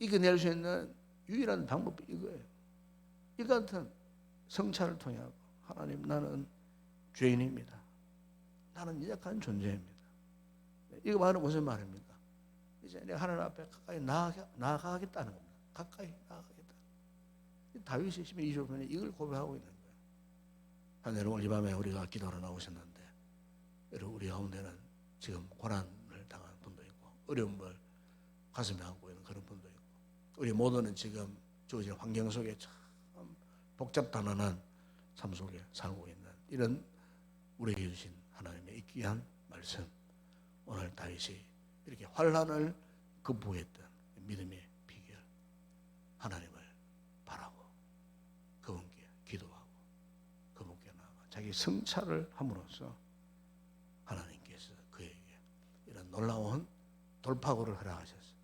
[SPEAKER 1] 이겨낼 수 있는 유일한 방법이 이거예요. 이 같은 성찰을 통해 하나님, 나는 죄인입니다. 나는 연약한 존재입니다. 이거 말은 무슨 말입니까? 이제 내가 하나님 앞에 가까이 나아가겠다는 겁니다. 가까이 나아가겠다. 다윗이 12절 보면 이걸 고백하고 있는 거예요. 하나님, 오늘 이 밤에 우리가 기도하러 나오셨는데, 여러분, 우리 가운데는 지금 고난을 당한 분도 있고 어려움을 가슴에 안고 있는 그런 분도 있고, 우리 모두는 지금 주어진 환경 속에 참 복잡단단한 삶 속에 살고 있는 이런 우리에게 주신 하나님의 귀한 말씀, 오늘 다윗이 이렇게 환난을 극복했던 믿음의 비결, 하나님을 바라고 그분께 기도하고 그분께 나아가 자기 성찰을 함으로써 하나님께서 그에게 이런 놀라운 돌파구를 허락하셔서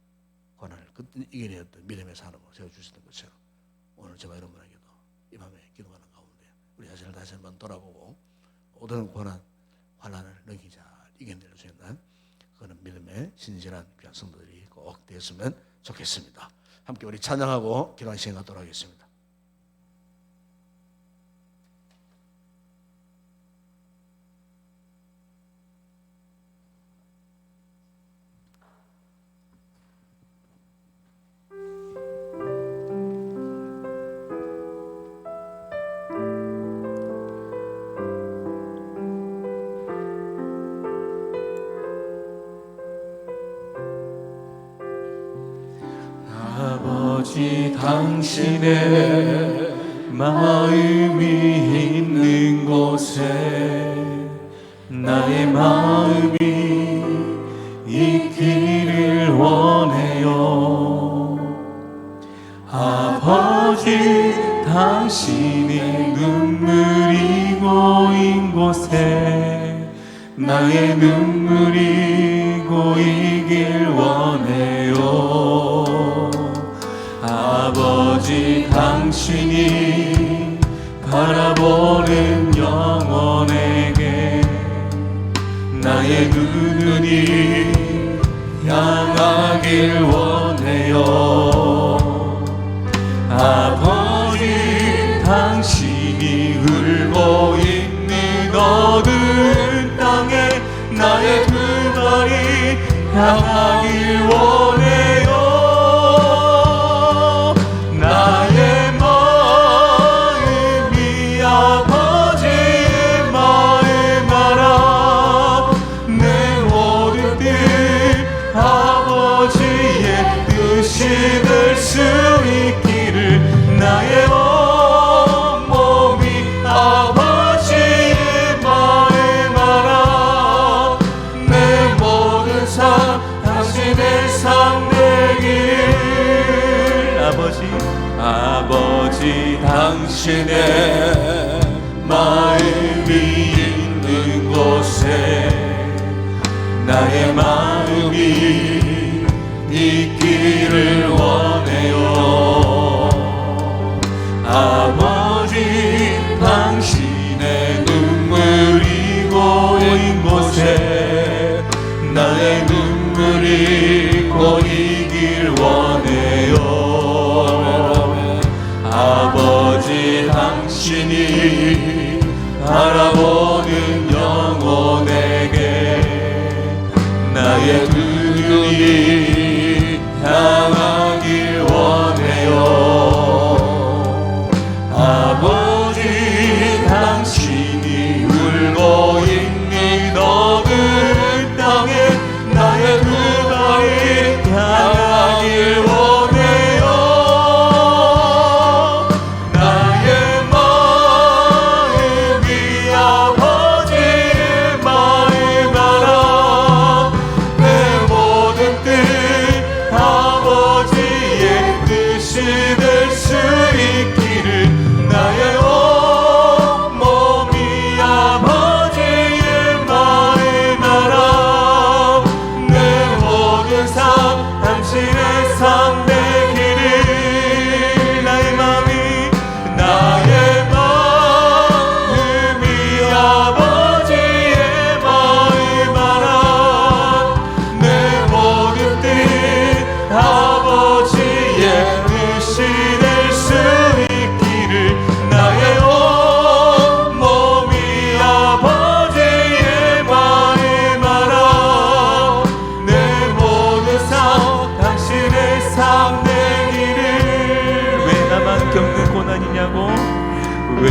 [SPEAKER 1] 고난을 그때 이겨내었던 믿음의 삶을 세워주시는 것처럼, 오늘 저와 여러분에게도 이 밤에 기도하는 가운데 우리 자신을 다시 한번 돌아보고 모든 고난, 환난을 능히 잘 이겨낼 수 있는 그런 믿음의 신실한 귀한 성도들이 꼭 되었으면 좋겠습니다. 함께 우리 찬양하고 기도하는 시간 갖도록 하겠습니다.
[SPEAKER 2] 아버지, 당신의 마음이 있는 곳에 나의 마음이 있기를 원해요. 아버지, 당신의 눈물이 고인 곳에 나의 눈물이 고이길 원해요. 아버지, 당신이 바라보는 영혼에게 나의 눈이 향하길 원해요. 아버지, 당신이 흘고 있는 어두운 땅에 나의 두 발이 향하길 원해요. 나의 마음이 아버지의 마음 알아. 내 모든 뜻 아버지의 뜻이 될 수 있기를, 나의 온몸이 아버지의 마음 알아. 내 모든 삶 당신의 삶 되길. 아버지, 당신의 마음이 있는 곳에 나의 마음이 있기를 원해요. 아버지, 당신의 눈물이 고인 곳에 나의 눈물이 고이길 원해요. 아버지, 당신이 바라보는 영혼에게 나의 두 눈이 향하길 원해요. 아버지, 당신이 울고 있는 어두운 땅에 나의 두 발이 향하길 원해요. 나의 마음이 아버지의 마음 알아. 내 모든 뜻 아버지의 뜻이 될 수 있기를, 나의 온몸이 아버지의 마음 알아. 내 모든 삶 당신의 삶 되기를. 나의 마음이 참되기를. 왜 나만 겪는 고난이냐고, 왜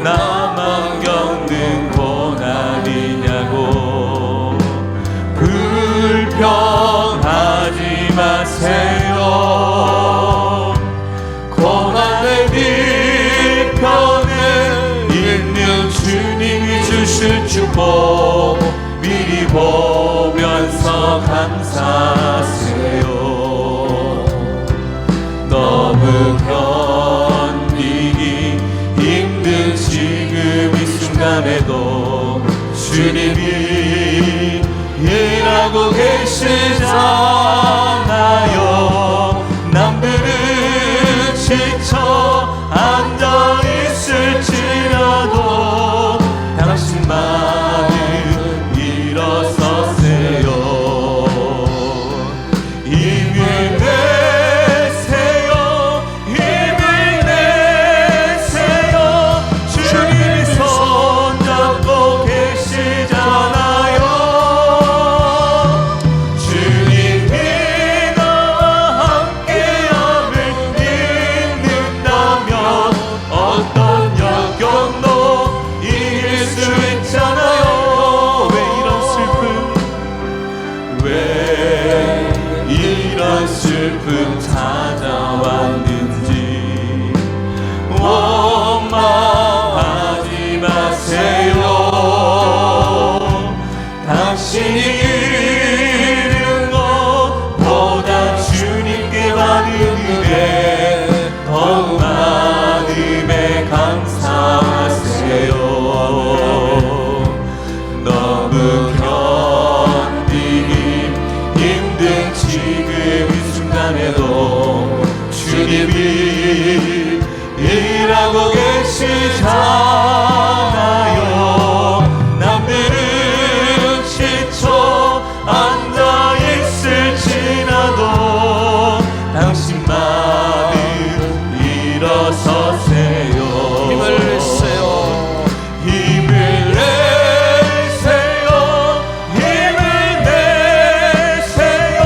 [SPEAKER 2] 나만 겪는 고난이냐고. 불평하지 마세요. 고난의 뒤편에 있는 주님이 주실 축복 미리 보면서 감사하세요. 너무 견디기 힘든 지금 이 순간에도 주님이 일하고 계시잖아요. 남들은 지쳐 앉아있을지라도 당신만은 일어서세요. 힘을 내세요. 힘을 내세요. 주님이 손잡고 계시잖아요. 주님이 나와 함께함을 믿는다면 어떤 역경도 이길 수 있잖아요. 왜 이런 슬픔, 왜 이런 슬픔 찾아왔는지 원망하지 마세요. 당신이 이룬 것보다 주님께 받은 은혜 더욱 많음에 감사하세요. 너무 견디기 힘든 지금 이 순간에도 주님이 일하고 계시잖아요. 남들은 지쳐 앉아있을지라도 당신만은 일어서세요.
[SPEAKER 1] 힘을 내세요.
[SPEAKER 2] 힘을 내세요. 힘을 내세요.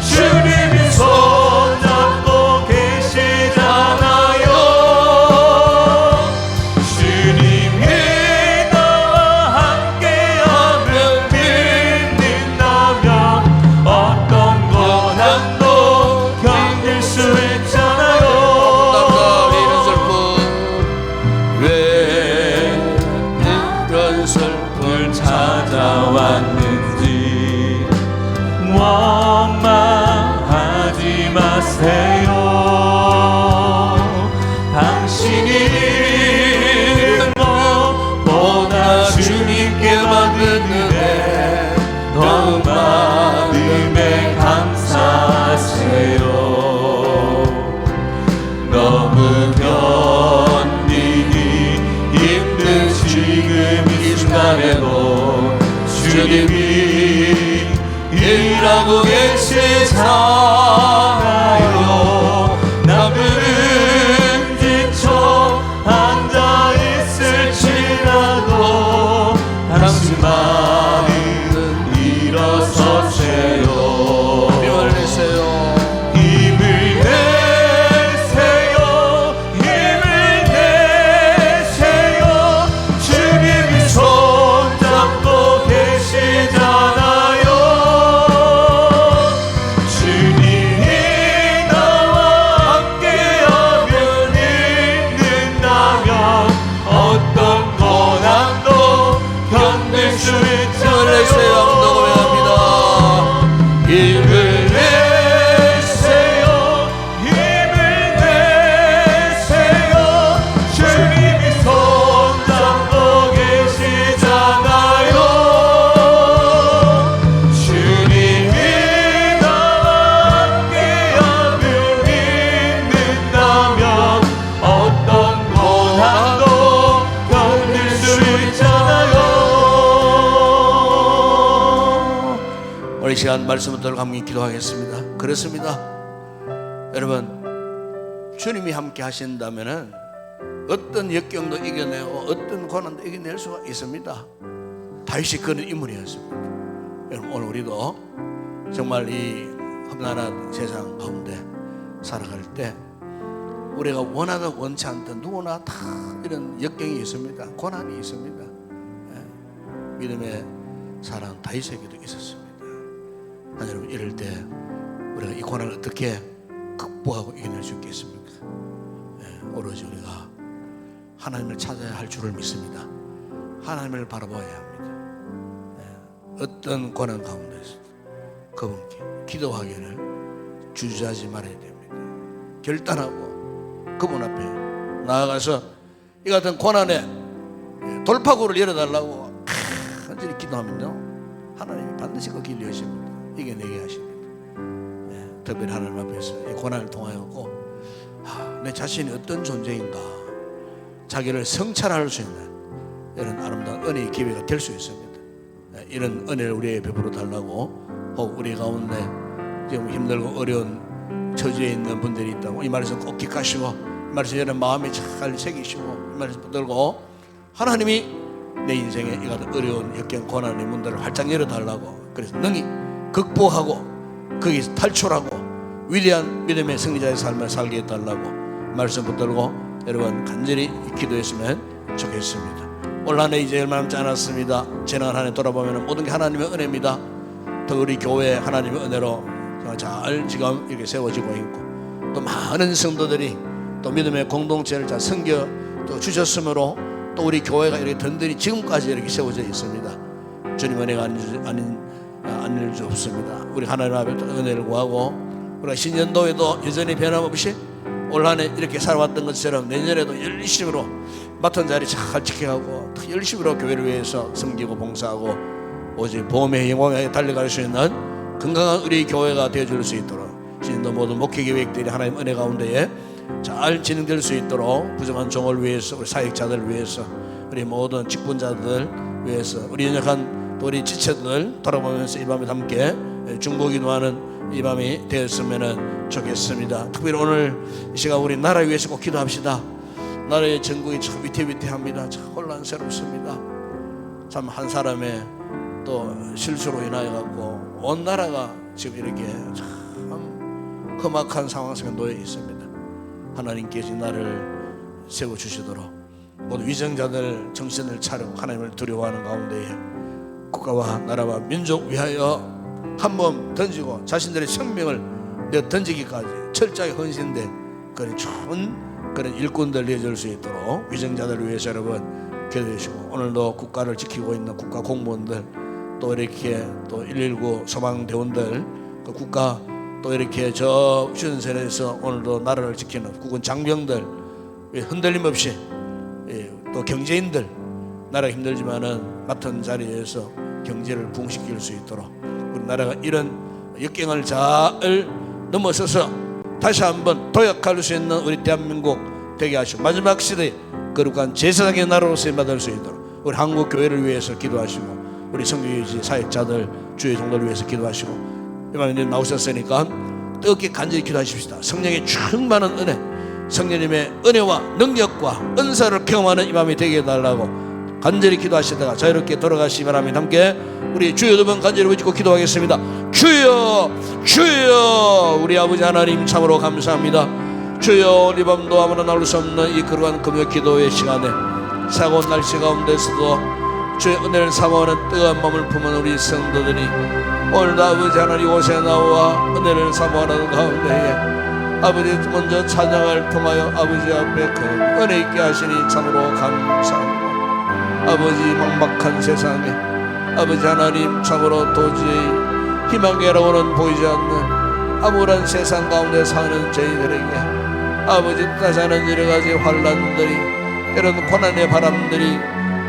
[SPEAKER 2] 주님이 손잡고 계시잖아요. 주님이 나와 함께함을 믿는다면 어떤 고난도 견딜 수 있잖아요.
[SPEAKER 1] 이런 슬픔, 왜 이런 슬픔을
[SPEAKER 2] 찾아왔는지 원망하지 마세요. 당신이 이룬 것보다 주님께 받은 은혜 더욱 많음에 감사하세요. 너무 견디기 힘든 지금 이 순간에도 주님이 일하고 계시잖아요. 남들은 지쳐 앉아있을지라도 당신만은 일어서세요.
[SPEAKER 1] 힘을 내세요.
[SPEAKER 2] 힘을 내세요. 힘을 내세요. 주님이 손잡고 계시잖아요. 주님이 나와 함께하면 믿는다면 어떤 고난도 견딜 수
[SPEAKER 1] 힘을 내세요.
[SPEAKER 2] 있잖아요.
[SPEAKER 1] 녹음합니다.
[SPEAKER 2] 힘을 내세요. 힘을 내세요. 주님이 손잡고 계시잖아요. 주님이 나와 함께함을 믿는다면 어떤 고난도 견딜 수 있잖아요.
[SPEAKER 1] 오늘 이 시간 말씀을 들고 함께 기도하겠습니다. 그렇습니다. 여러분, 주님이 함께 하신다면은 어떤 역경도 이겨내고 어떤 고난도 이겨낼 수가 있습니다. 다윗이 그런 인물이었습니다. 여러분, 오늘 우리도 정말 이 험난한 세상 가운데 살아갈 때 우리가 원하든 원치 않든 누구나 다 이런 역경이 있습니다. 고난이 있습니다. 믿음의 사랑 다윗에게도 있었습니다. 하나님, 이럴 때 우리가 이 고난을 어떻게 극복하고 이겨낼 수 있겠습니까? 오로지 우리가 하나님을 찾아야 할 줄을 믿습니다. 하나님을 바라봐야 합니다. 어떤 고난 가운데서 그분께 기도하기를 주저하지 말아야 됩니다. 결단하고 그분 앞에 나아가서 이 같은 고난에 돌파구를 열어달라고 간절히 기도하면요, 하나님이 반드시 그 길을 여십니다. 이겨내게 하십니다. 특별히 하나님 앞에서 이 고난을 통하여고 내 자신이 어떤 존재인가 자기를 성찰할 수 있는 이런 아름다운 은혜의 기회가 될 수 있습니다. 이런 은혜를 우리에게 베풀어 달라고, 혹 우리 가운데 지금 힘들고 어려운 처지에 있는 분들이 있다고 이 말씀 꼭 기억하시고, 이 말씀 여러분 마음에 잘 새기시고, 이 말씀 붙들고 하나님이 내 인생에 이 같은 어려운 역경 고난의 문들을 활짝 열어달라고, 그래서 능히 극복하고 거기서 탈출하고 위대한 믿음의 승리자의 삶을 살게 해달라고 말씀 붙들고 여러분 간절히 기도했으면 좋겠습니다. 올 한 해 이제 얼마 남지 않았습니다. 지난 한 해 돌아보면 모든 게 하나님의 은혜입니다. 또 우리 교회 하나님의 은혜로 잘 지금 이렇게 세워지고 있고, 또 많은 성도들이 또 믿음의 공동체를 잘 섬겨 또 주셨으므로 또 우리 교회가 이렇게 든든히 지금까지 이렇게 세워져 있습니다. 주님 은혜가 아닐 수 없습니다. 우리 하나님 앞에 은혜를 구하고, 우리가 신년도에도 여전히 변함없이 올 한 해 이렇게 살아왔던 것처럼 내년에도 열심으로 맡은 자리 잘 지켜가고 열심으로 교회를 위해서 섬기고 봉사하고 오직 보험의 영광에 달려갈 수 있는 건강한 우리 교회가 되어줄 수 있도록, 신년도 모든 목회 계획들이 하나님 은혜 가운데에 잘 진행될 수 있도록 부정한 종을 위해서, 우리 사역자들 위해서, 우리 모든 직분자들 위해서, 우리 연약한 또 우리 지체들 돌아보면서 이 밤에 함께 중보기도하는 이 밤이 되었으면 좋겠습니다. 특별히 오늘 이 시간 우리 나라 위해서 꼭 기도합시다. 나라의 전국이 참 위태위태합니다. 참 혼란스럽습니다. 참 한 사람의 또 실수로 인하여 갖고 온 나라가 지금 이렇게 참 험악한 상황 속에 놓여 있습니다. 하나님께서 나를 세워주시도록 모든 위정자들 정신을 차리고 하나님을 두려워하는 가운데에 국가와 나라와 민족 위하여 한 번 던지고 자신들의 생명을 내어 던지기까지 철저하게 헌신된 그런 좋은 그런 일꾼들 내줄 수 있도록 위정자들을 위해서 여러분 기도해 주시고, 오늘도 국가를 지키고 있는 국가 공무원들, 또 이렇게 또 119 소방대원들, 그 국가 또 이렇게 저 휴전선에서 오늘도 나라를 지키는 국군 장병들, 흔들림 없이 또 경제인들, 나라 힘들지만은 맡은 자리에서 경제를 부흥시킬 수 있도록 우리 나라가 이런 역경을 잘 넘어서서 다시 한번 도약할 수 있는 우리 대한민국 되게 하시고, 마지막 시대에 거룩한 제사장의 나라로 쓰임받을 수 있도록 우리 한국 교회를 위해서 기도하시고, 우리 성교유지 사역자들 주의 종들을 위해서 기도하시고, 이번에 나오셨으니까 뜨겁게 간절히 기도하십시다. 성령의 충만한 은혜, 성령님의 은혜와 능력과 은사를 경험하는 이 밤이 되게 해달라고 간절히 기도하시다가 자유롭게 돌아가시기 바랍니다. 함께 우리 주여 두 번 간절히 외치고 기도하겠습니다. 주여 주여, 우리 아버지 하나님 참으로 감사합니다. 주여, 이 밤도 아무나 나올 수 없는 이 거룩한 금요 기도의 시간에 차가운 날씨 가운데서도 주의 은혜를 사모하는 뜨거운 마음을 품은 우리 성도들이 오늘도 아버지 하나님 곳에 나와 은혜를 사모하는 가운데에 아버지 먼저 찬양을 통하여 아버지 앞에 큰 은혜 있게 하시니 참으로 감사합니다. 아버지 막막한 세상에 아버지 하나님 참으로 도저히 희망이라고는 보이지 않는 암울한 세상 가운데 사는 저희들에게 아버지 뜻하지 않은 여러 가지 환란들이, 이런 고난의 바람들이,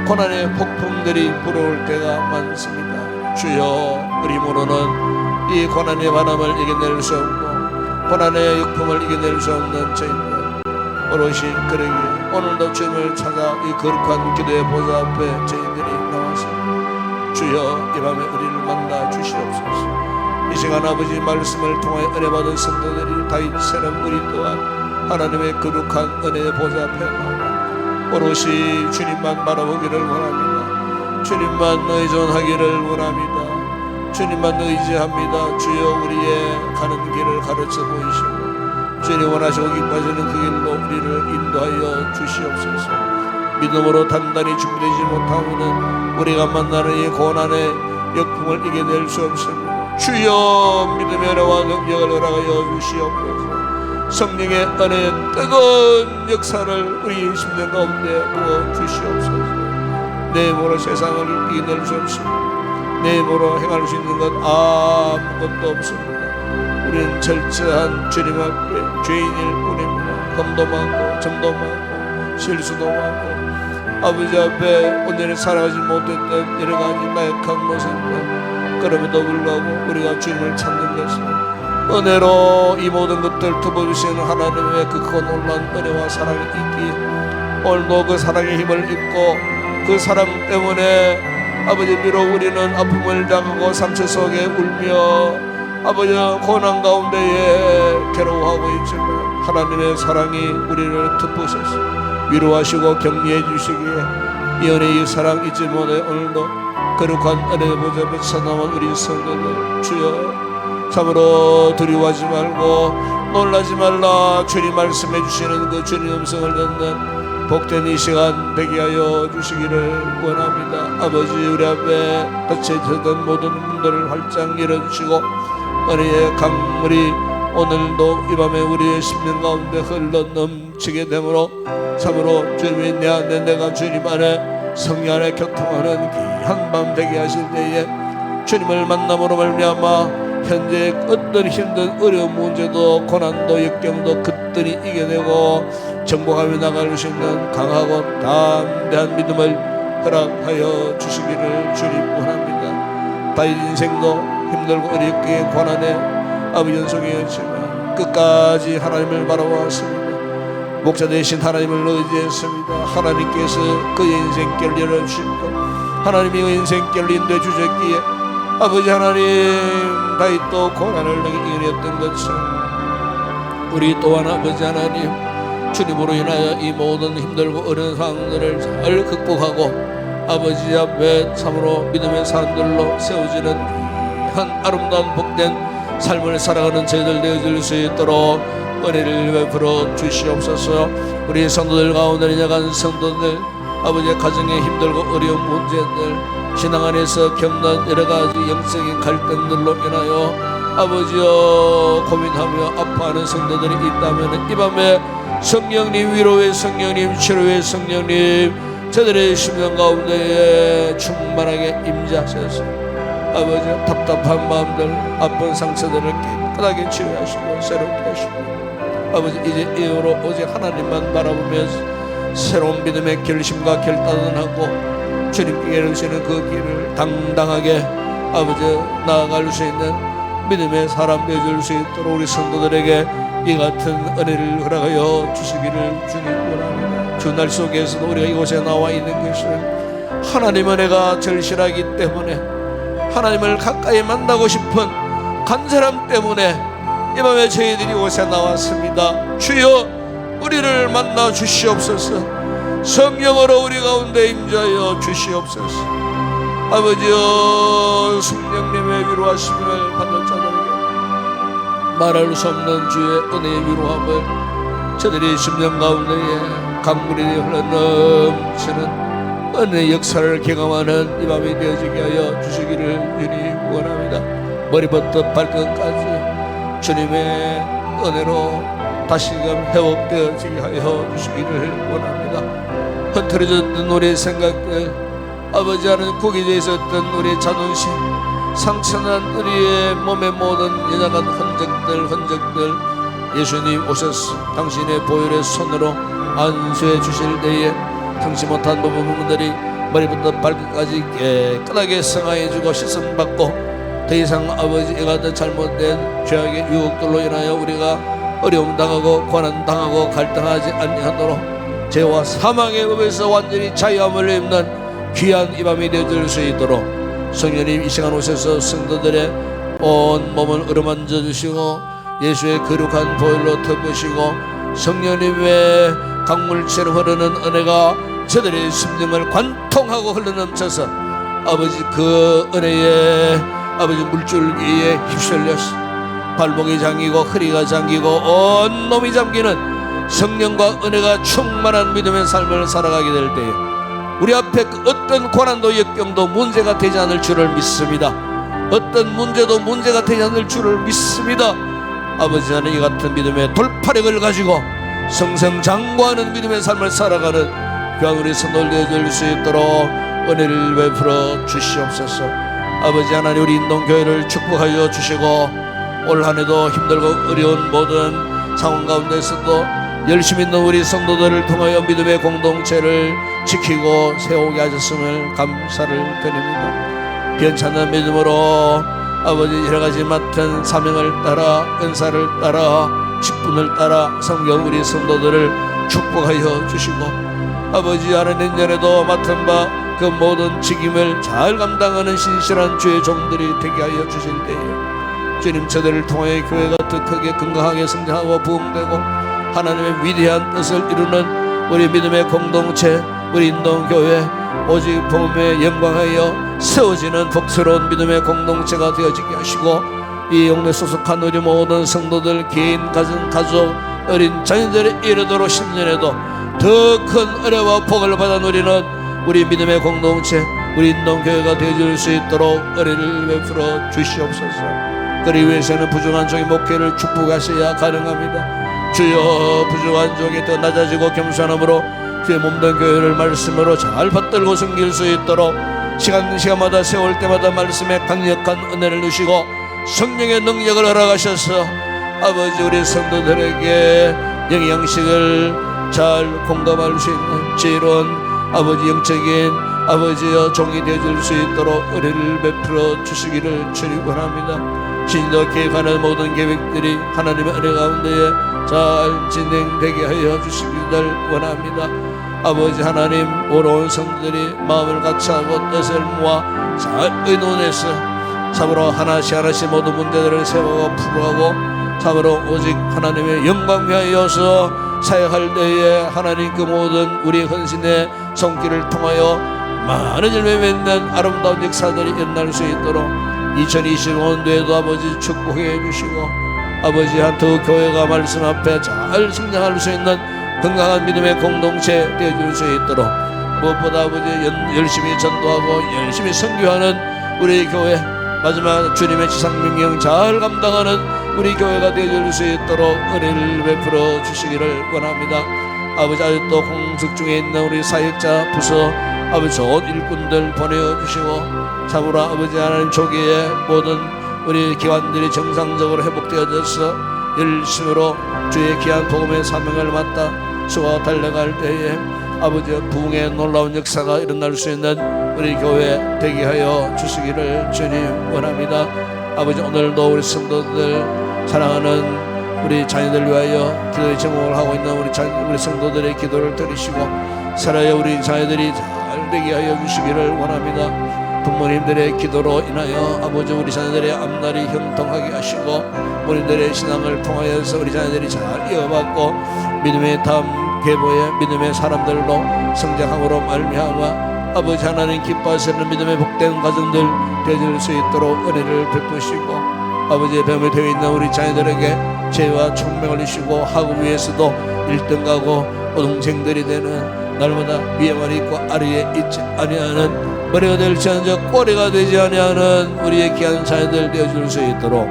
[SPEAKER 1] 고난의 폭풍들이 불어올 때가 많습니다. 주여, 우리 힘으로는 이 고난의 바람을 이겨낼 수 없고 고난의 역풍을 이겨낼 수 없는 저희들 오롯이 그러기에 오늘도 주님을 찾아 이 거룩한 기도의 보좌 앞에 저희들이 나와서 주여, 이 밤에 우리를 만나 주시옵소서. 이 시간 아버지 말씀을 통하여 은혜 받은 성도들이 다윗처럼 우리 또한 하나님의 거룩한 은혜의 보좌 앞에 나와 오롯이 주님만 바라보기를 원합니다. 주님만 의존하기를 원합니다. 주님만 의지합니다. 주여 우리의 가는 길을 가르쳐 보이시고 주님 원하시고 기뻐하시는 그 길로 우리를 인도하여 주시옵소서. 믿음으로 단단히 준비되지 못하면 우리가 만나는 이 고난의 역풍을 이겨낼 수 없습니다. 주여 믿음의 은혜와 능력을 허락하여 주시옵소서. 성령의 은혜의 뜨거운 역사를 우리의 심령 가운데 부어 주시옵소서. 내 힘으로 세상을 이겨낼 수 없습니다. 내 힘으로 행할 수 있는 것 아무것도 없습니다. 우리는 철저한 주님 앞에 죄인일 뿐입니다. 검도 많고 점도 많고 실수도 많고 아버지 앞에 온전히 살아가지 못했던 여러 가지 나약한 모습들, 그럼에도 불구하고 우리가 주님을 찾는 것은 은혜로 이 모든 것들 덮어주시는 하나님의 그 크고 놀라운 은혜와 사랑이 있기에 오늘도 그 사랑의 힘을 입고 그 사랑 때문에 아버지 비록 우리는 아픔을 당하고 상처 속에 울며 아버지 고난 가운데에 괴로워하고 있지만 하나님의 사랑이 우리를 덮으셔서 위로하시고 격려해 주시기에 이 은혜의 사랑 잊지 못해 오늘도 거룩한 은혜 보좌 앞에 서나온 우리 성도들 주여 참으로 두려워하지 말고 놀라지 말라. 주님 말씀해 주시는 그 주님 음성을 듣는 복된 이 시간 되게 하여 주시기를 원합니다. 아버지 우리 앞에 닫혀있던 모든 문들을 활짝 열어주시고 은혜의 강물이 오늘도 이 밤에 우리의 심령 가운데 흘러 넘치게 되므로 참으로 주님이 내 안에 내가 주님 안에 성령 안에 교통하는 귀한 밤 되게 하실 때에 주님을 만남으로 말미암아 현재 어떤 힘든 어려운 문제도 고난도 역경도 그들이 이겨내고 정복하며 나갈 수 있는 강하고 담대한 믿음을 허락하여 주시기를 주님 원합니다. 다윗 인생도 힘들고 어렵게 고난에 아버지 연속이었지만 끝까지 하나님을 바라보았습니다. 목자 되신 하나님을 의지했습니다. 하나님께서 그의 인생길을 열어주시고 하나님이 그 인생길을 인도해 주셨기에 아버지 하나님 다윗도 고난을 이겨냈던 것처럼 우리 또한 아버지 하나님 주님으로 인하여 이 모든 힘들고 어려운 상황들을 잘 극복하고 아버지 앞에 참으로 믿음의 사람들로 세워지는 한 아름다운 복된 삶을 살아가는 저희들 되어질 수 있도록 은혜를 베풀어 주시옵소서. 우리 성도들 가운데 내려간 성도들 아버지의 가정에 힘들고 어려운 문제들 신앙 안에서 겪는 여러 가지 영적인 갈등들로 인하여 아버지여 고민하며 아파하는 성도들이 있다면 이 밤에 성령님 위로의 성령님 치료의 성령님 저들의 심령 가운데에 충만하게 임재하셔서 아버지 답답한 마음들 아픈 상처들을 깨끗하게 치유하시고 새롭게 하시고 아버지 이제 이후로 오직 하나님만 바라보면서 새로운 믿음의 결심과 결단을 하고 주님께 이루시는 그 길을 당당하게 아버지 나아갈 수 있는 믿음의 사람 되어줄 수 있도록 우리 성도들에게 이 같은 은혜를 허락하여 주시기를 주님 원합니다. 주날 속에서도 우리가 이곳에 나와 있는 것은 하나님 은혜가 절실하기 때문에 하나님을 가까이 만나고 싶은 간절함 때문에 이 밤에 저희들이 이곳에 나왔습니다. 주여 우리를 만나 주시옵소서. 성령으로 우리 가운데 임재하여 주시옵소서. 아버지여 성령님의 위로하심을 받는 자들에게 말할 수 없는 주의 은혜의 위로함을 저들이 심령 가운데에 강물이 흘러넘치는 은혜의 역사를 경험하는 이 밤이 되어지게 하여 주시기를 주님 원합니다. 머리부터 발끝까지 주님의 은혜로 다시금 회복되어지게 하여 주시기를 원합니다. 흐트러졌던 우리의 생각들 아버지 하나님 구겨져 있었던 우리의 자존심 상처난 우리의 몸의 모든 연약한 흔적들 예수님 오셔서 당신의 보혈의 손으로 안수해 주실 때에 당시 못한 부분들이 머리부터 발끝까지 깨끗하게 성화해 주고 씻음받고 더 이상 아버지 이같은 잘못된 죄악의 유혹들로 인하여 우리가 어려움 당하고 고난 당하고 갈등하지 아니하도록 죄와 사망의 법에서 완전히 자유함을 입는 귀한 이 밤이 되어질 수 있도록 성령님 이 시간 오셔서 성도들의 온 몸을 어루만져 주시고 예수의 거룩한 보혈로 덮으시고 성령님의 강물처럼 흐르는 은혜가 저들의 심령을 관통하고 흘러넘쳐서 아버지 그 은혜의 아버지 물줄기에 휩쓸려서 발목이 잠기고 허리가 잠기고 온몸이 잠기는 성령과 은혜가 충만한 믿음의 삶을 살아가게 될 때에 우리 앞에 어떤 고난도 역경도 문제가 되지 않을 줄을 믿습니다. 어떤 문제도 문제가 되지 않을 줄을 믿습니다. 아버지, 하나님 이 같은 믿음의 돌파력을 가지고 성성장구하는 믿음의 삶을 살아가는 귀한 우리 성도들 되어줄 수 있도록 은혜를 베풀어 주시옵소서. 아버지 하나님, 우리 인동교회를 축복하여 주시고 올 한해도 힘들고 어려운 모든 상황 가운데서도 열심히 있는 우리 성도들을 통하여 믿음의 공동체를 지키고 세우게 하셨음을 감사를 드립니다. 괜찮은 믿음으로 아버지 여러가지 맡은 사명을 따라 은사를 따라 직분을 따라 섬겨 우리 성도들을 축복하여 주시고 아버지, 하나님 내년에도 맡은 바 그 모든 직임을 잘 감당하는 신실한 주의 종들이 되게 하여 주실 때에 주님, 저들을 통해 교회가 더 크게 건강하게 성장하고 부흥되고 하나님의 위대한 뜻을 이루는 우리 믿음의 공동체, 우리 인동교회 오직 복음의 영광하여 세워지는 복스러운 믿음의 공동체가 되어지게 하시고 이 영내 소속한 우리 모든 성도들, 개인, 가정, 어린 자녀들의 이르도록 10년에도 더 큰 은혜와 복을 받아 누리는 우리 믿음의 공동체, 우리 인동교회가 되어줄 수 있도록 은혜를 베풀어 주시옵소서. 그리 위해서는 부족한 종의 목회를 축복하셔야 가능합니다. 주여, 부족한 종이 더 낮아지고 겸손함으로 주의 몸된 교회를 말씀으로 잘 받들고 섬길 수 있도록 시간마다 세월 때마다 말씀에 강력한 은혜를 주시고 성령의 능력을 허락하셔서 아버지, 우리 성도들에게 영양식을 잘 공감할 수 있는 지혜로운 아버지, 영적인 아버지여 종이 되어줄 수 있도록 은혜를 베풀어 주시기를 주님 원합니다. 신도 계획하는 모든 계획들이 하나님의 은혜 가운데에 잘 진행되게 하여 주시기를 원합니다. 아버지 하나님, 오로온 성도들이 마음을 같이하고 뜻을 모아 잘 의논해서 참으로 하나씩 모든 문제들을 세워가고 풀어가고 참으로 오직 하나님의 영광 위하여서 사역할 때에 하나님 그 모든 우리 헌신의 손길을 통하여 많은 열매 맺는 아름다운 역사들이 일어날 수 있도록 2025년도에도 아버지 축복해 주시고 아버지, 한터 교회가 말씀 앞에 잘 성장할 수 있는 건강한 믿음의 공동체 되어줄 수 있도록 무엇보다 아버지 열심히 전도하고 열심히 선교하는 우리 교회, 마지막 주님의 지상명령 잘 감당하는 우리 교회가 되어줄 수 있도록 은혜를 베풀어 주시기를 원합니다. 아버지, 아직도 공석 중에 있는 우리 사역자 부서 아버지 좋은 일꾼들 보내주시고 참으로 아버지 하나님 조기에 모든 우리 기관들이 정상적으로 회복되어져서 열심으로 주의 귀한 복음의 사명을 맡아 수와 달려갈 때에 아버지 부흥의 놀라운 역사가 일어날 수 있는 우리 교회 되게 하여 주시기를 주님 원합니다. 아버지, 오늘도 우리 성도들 사랑하는 우리 자녀들 위하여 기도의 제목을 하고 있는 우리 성도들의 기도를 들으시고 살아야 우리 자녀들이 잘 되게 하여 주시기를 원합니다. 부모님들의 기도로 인하여 아버지 우리 자녀들의 앞날이 형통하게 하시고 본인들의 신앙을 통하여서 우리 자녀들이 잘 이어받고 믿음의 다음 계보의 믿음의 사람들로 성장함으로 말미암아 아버지 하나님 기뻐하시는 믿음의 복된 가정들 되어질 수 있도록 은혜를 베푸시고 아버지의 병에 되어 있는 우리 자녀들에게 죄와 총명을 주시고 학업 위에서도 1등 가고 동생들이 되는 날마다 위에 머리 있고 아래에 있지 아니하는 머리가 될지언정 꼬리가 되지 아니하는 우리의 귀한 자녀들 되어줄 수 있도록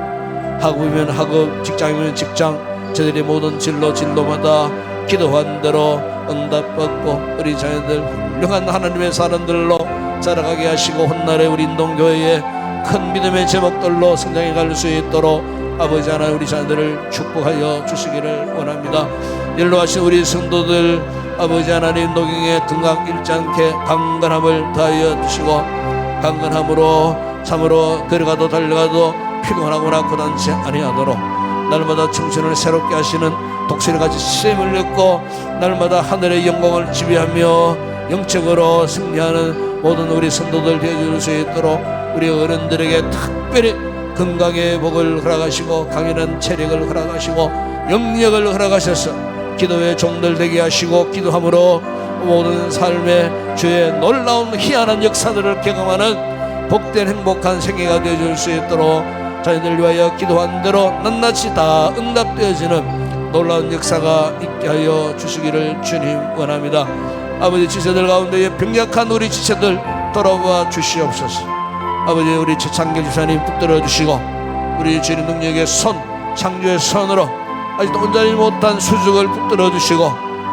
[SPEAKER 1] 학업이면 학업, 직장이면 직장, 저들의 모든 진로마다 기도한 대로 응답받고 우리 자녀들 훌륭한 하나님의 사람들로 자라가게 하시고 훗날에 우리 인동교회의 큰 믿음의 제목들로 성장해 갈 수 있도록 아버지 하나님 우리 자녀들을 축복하여 주시기를 원합니다. 연로하신 우리 성도들 아버지 하나님 녹용에 건강 잃지 않게 강건함을 더하여 주시고 강건함으로 참으로 걸어가도 달려가도 피곤하거나 고단치 아니하도록 날마다 청춘을 새롭게 하시는 독실같이 쉼을 얻고 날마다 하늘의 영광을 지배하며 영적으로 승리하는 모든 우리 성도들 되어줄 수 있도록 우리 어른들에게 특별히 건강의 복을 허락하시고 강인한 체력을 허락하시고 영력을 허락하셔서 기도의 종들 되게 하시고 기도함으로 모든 삶의 주의 놀라운 희한한 역사들을 경험하는 복된 행복한 생애가 되어줄 수 있도록 자녀들 위하여 기도한 대로 낱낱이 다 응답되어지는 놀라운 역사가 있게 하여 주시기를 주님 원합니다. 아버지, 지체들 가운데에 병약한 우리 지체들 돌아와 주시옵소서. 아버지, 우리 최창길 집사님 붙들어 주시고 우리 주님 능력의 손, 창조의 손으로 아직도 온전히 못한 수족을 붙들어 주시고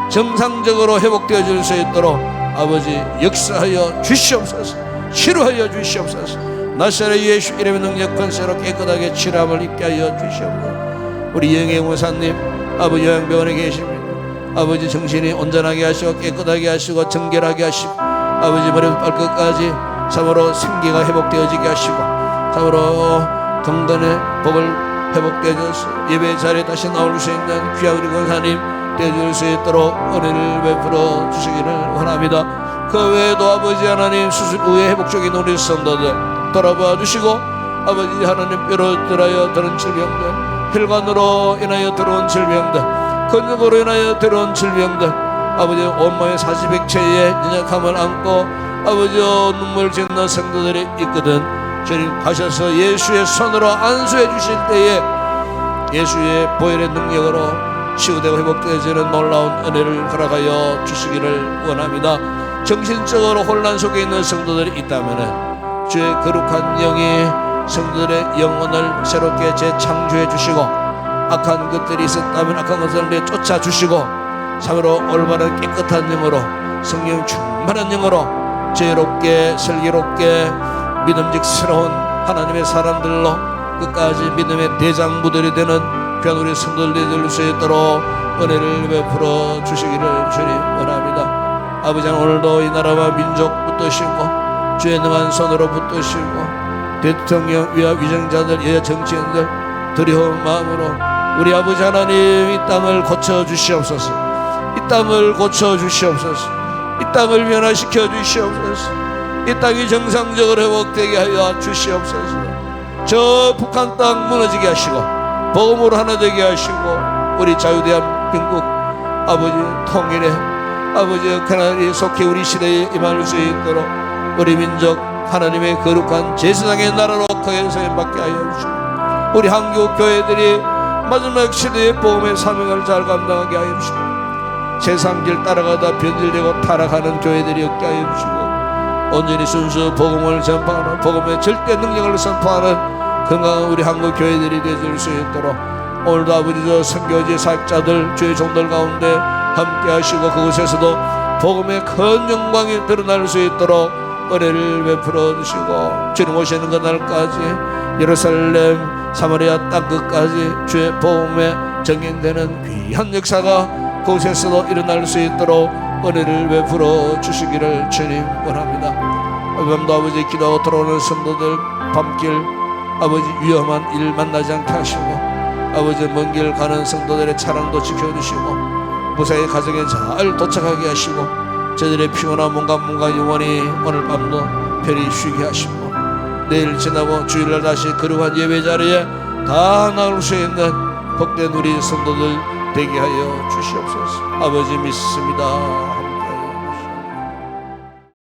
[SPEAKER 1] 정상적으로 회복되어질 수 있도록 아버지 역사하여 주시옵소서. 치료하여 주시옵소서. 나사렛 예수 이름의 능력 권세로 깨끗하게 치료함을 입게 하여 주시옵소서. 우리 영행 원사님 아버지 요양병원에 계십니다. 아버지 정신이 온전하게 하시고 깨끗하게 하시고 정결하게 하시고 아버지 머리부터 발끝까지 참으로 생기가 회복되어지게 하시고 참으로 경건의 복을 회복되어져서 예배 자리에 다시 나올 수 있는 귀한 우리 권사님 되어줄 수 있도록 은혜를 베풀어 주시기를 원합니다. 그 외에도 아버지 하나님 수술 후에 회복적인 우리 성도들 돌아봐 주시고 아버지 하나님 뼈로 들어여 들은 질병들, 혈관으로 인하여 들어온 질병들, 근육으로 인하여 들어온 질병들 아버지 온몸의 사지백체에 연약함을 안고 아버지 눈물 짓는 성도들이 있거든 주님 가셔서 예수의 손으로 안수해 주실 때에 예수의 보혈의 능력으로 치유되고 회복되어지는 놀라운 은혜를 허락하여 주시기를 원합니다. 정신적으로 혼란 속에 있는 성도들이 있다면 주의 거룩한 영이 성도들의 영혼을 새롭게 재창조해 주시고 악한 것들이 있었다면 악한 것을 내쫓아 주시고 참으로 올바른 깨끗한 영으로 성령 충만한 영으로 지혜롭게 슬기롭게 믿음직스러운 하나님의 사람들로 끝까지 믿음의 대장부들이 되는 귀한 우리 성도들이 될 수 있도록 은혜를 베풀어 주시기를 주님 원합니다. 아버지 오늘도 이 나라와 민족 붙드시고 주의 능한 손으로 붙드시고 대통령 위와 위정자들 여야 정치인들 두려운 마음으로 우리 아버지 하나님 이 땅을 고쳐 주시옵소서. 이 땅을 고쳐 주시옵소서. 이 땅을 변화시켜 주시옵소서. 이 땅이 정상적으로 회복되게 하여 주시옵소서. 저 북한 땅 무너지게 하시고 복음으로 하나 되게 하시고 우리 자유대한민국 아버지 통일에 아버지 하나님 속히 우리 시대에 임할 수 있도록 우리 민족 하나님의 거룩한 제사장의 나라로 크게 세움받게 하여 주시고 우리 한국 교회들이 마지막 시대의 복음의 사명을 잘 감당하게 하여 주시고 세상 길 따라가다 변질되고 타락하는 교회들이 없게 하여 주시고 온전히 순수 복음을 전파하는 복음의 절대 능력을 선포하는 건강한 우리 한국 교회들이 되어줄 수 있도록 오늘도 아버지 저 선교지 사역자들 주의 종들 가운데 함께 하시고 그곳에서도 복음의 큰 영광이 드러날 수 있도록 은혜를 베풀어 주시고 주님 오시는 그날까지 예루살렘 사마리아 땅끝까지 주의 복음에 정인되는 귀한 역사가 그곳에서도 일어날 수 있도록 은혜를 베풀어 주시기를 주님 원합니다. 밤도 아버지 기도하고 돌아오는 성도들 밤길 아버지 위험한 일 만나지 않게 하시고 아버지 먼 길 가는 성도들의 차량도 지켜주시고 무사히 가정에 잘 도착하게 하시고 저들의 피곤한 몸과 영혼이 오늘 밤도 편히 쉬게 하시고 내일 지나고 주일날 다시 거룩한 예배 자리에 다 나올 수 있는 복된 우리 성도들 되게 하여 주시옵소서. 아버지 믿습니다.